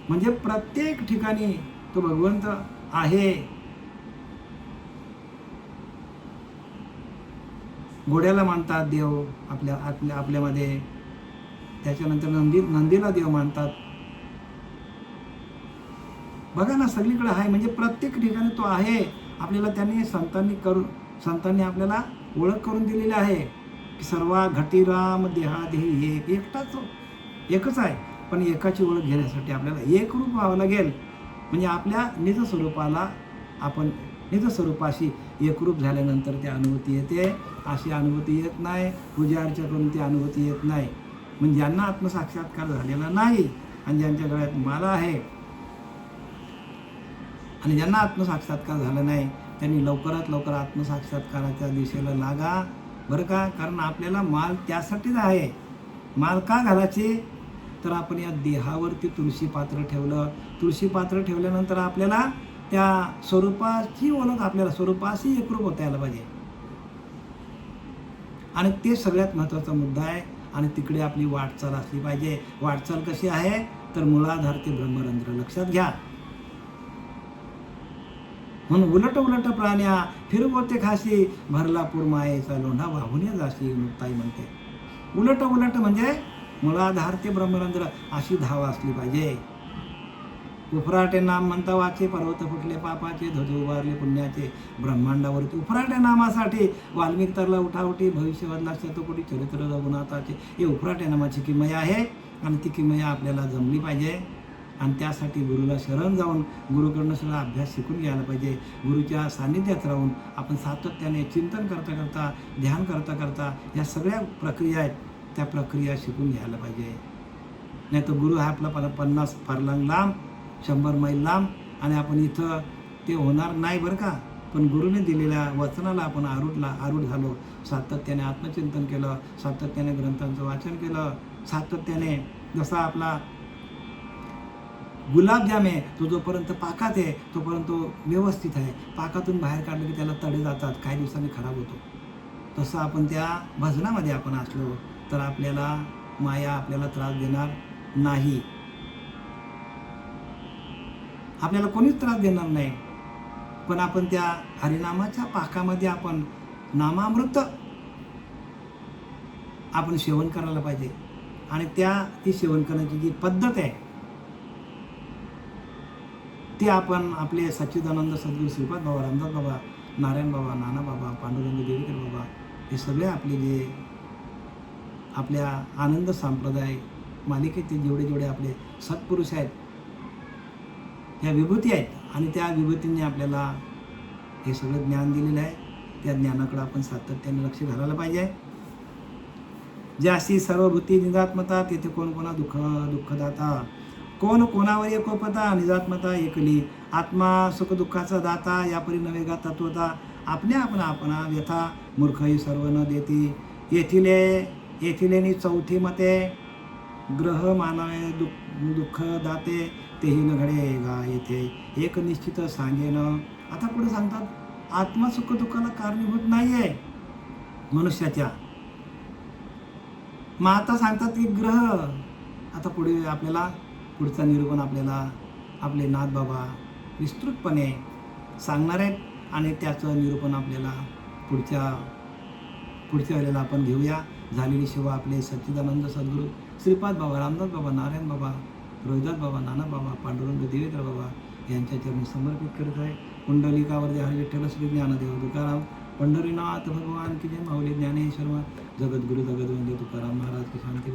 म्हणजे प्रत्येक ठिकाणी तो भगवंत आहे. घोड्याला मानतात देव आपल्यामध्ये, त्याच्यानंतर नंदीला देव मानतात. बघा ना, सगळीकडे आहे. म्हणजे प्रत्येक ठिकाणी तो आहे. आपल्याला त्यांनी संतांनी आपल्याला ओळख करून दिलेली आहे की सर्व घटीराम देहादेही एकच आहे. पण एकाची ओळख घेण्यासाठी आपल्याला एक रूप व्हावं लागेल. म्हणजे आपल्या निज स्वरूपाला, आपण निज स्वरूपाशी एकरूप झाल्यानंतर ती अनुभूती येते. अशी अनुभूती येत नाही, पूजा अर्चा करून ती अनुभूती येत नाही. म्हणजे ज्यांना आत्मसाक्षात्कार झालेला नाही आणि ज्यांच्या गळ्यात माला आहे आणि ज्यांना आत्मसाक्षात्कार झाला नाही, त्यांनी लवकरात लवकर आत्मसाक्षात्काराच्या दिशेला लागा बरं का. कारण आपल्याला माल त्यासाठीच आहे. माल का घालायचे, तर आपण या देहावरती तुळशी पात्र ठेवलं. तुळशी पात्र ठेवल्यानंतर आपल्याला त्या स्वरूपाची ओळख, आपल्याला स्वरूपाशी एकरूप होता यायला पाहिजे. आणि ते सगळ्यात महत्त्वाचा मुद्दा आहे. आणि तिकडे आपली वाटचाल असली पाहिजे. वाटचाल कशी आहे, तर मुळाधार ते ब्रह्मरंध्र. लक्षात घ्या. म्हणून उलट प्राण्या फिरवते खाशी, भरला पूर मायेचा लोंढा वाहून जाशी, मुक्ताई म्हणते. उलट म्हणजे मुळाधार ते ब्रह्मरंध्र अशी धाव असली पाहिजे. उफराटे नाम म्हणता वाचे, पर्वत फुटले पापाचे, ध्वज उभारले पुण्याचे, ब्रह्मांडावरती उफराटे नामासाठी वाल्मिक तरला उठावटी, भविष्यवादला शतकोटी, चरित्र रघुनाथाचे. हे उफराटे नामाची किमया आहे आणि ती किमया आपल्याला जमली पाहिजे. आणि त्यासाठी गुरुला शरण जाऊन गुरुकडनं सगळा अभ्यास शिकून घ्यायला पाहिजे. गुरुच्या सान्निध्यात राहून आपण सातत्याने चिंतन करता, ध्यान करता या सगळ्या प्रक्रिया आहेत, त्या प्रक्रिया शिकून घ्यायला पाहिजे. नाही तर गुरु हा आपला 50 फरलांग लांब, 100 मैल लांब, आणि आपण इथं ते होणार नाही बरं का. पण गुरुने दिलेल्या वचनाला आपण आरूढ झालो, सातत्याने आत्मचिंतन केलं, सातत्याने ग्रंथांचं वाचन केलं, सातत्याने जसा आपला गुलाबजाम आहे तो जोपर्यंत पाकात आहे तोपर्यंत तो व्यवस्थित आहे. पाकातून बाहेर काढलं की त्याला तडे जातात, काही दिवसांनी खराब होतो. तसं आपण त्या भजनामध्ये आपण असलो तर आपल्याला माया आपल्याला त्रास देणार नाही, आपल्याला कोणीच त्रास देणार नाही. पण आपण त्या हरिनामाच्या पाकामध्ये आपण नामामृत आपण सेवन करायला पाहिजे. आणि ती सेवन करण्याची जी पद्धत आहे ते आपण आपले सच्चिदानंद सद्गुरू श्रीपाद बाबा, रामदास बाबा, नारायण बाबा, नाना बाबा, पांडुरंग देवीकर बाबा, हे सगळे आपले जे आपल्या आनंद संप्रदाय मालिकेतील जेवढे जेवढे आपले सत्पुरुष आहेत, ह्या विभूती आहेत आणि त्या विभूतींनी आपल्याला हे सगळं ज्ञान दिलेलं आहे. त्या ज्ञानाकडे आपण सातत्याने लक्ष घालायला पाहिजे. ज्यासी सर्वभूती निजात्मता, तेथे कोण कोणा दुःखदाता, कोण कोणावर एकोपता, निजात्मता एकली, आत्मा सुख दुःखाचा दाता, यापरी नवे गा तत्वता, आपणा व्यथा, मूर्खही सर्व न देती, येथिलेनी चौथी मते, ग्रह मानवे दुःख दाते, तेही न घडे गा येथे, एक निश्चित सांगेन. आता पुढे सांगतात, आत्मा सुख दुःखाला कारणीभूत नाही आहे मनुष्याच्या. मग आता सांगतात की ग्रह, आता पुढे आपल्याला पुढचा निरूपण आपल्याला आपले नाथ बाबा विस्तृतपणे सांगणार आहेत आणि त्याचं निरूपण आपल्याला पुढच्या वेळेला आपण घेऊया. झालेली सेवा आपले सच्चिदानंद सद्गुरू श्रीपाद बाबा, रामदास बाबा, नारायण बाबा, रोहिदास बाबा, नाना बाबा, पांडुरंग देवेकर बाबा यांच्या चरणी समर्पित करत आहे. कुंडलिकावर हरी विठ्ठल श्री ज्ञानदेव तुकाराम, पंढरीनाथ भगवान की जय. माऊली ज्ञानेश्वर जगद्गुरु जगद्वंदे तुकाराम महाराज की शांती.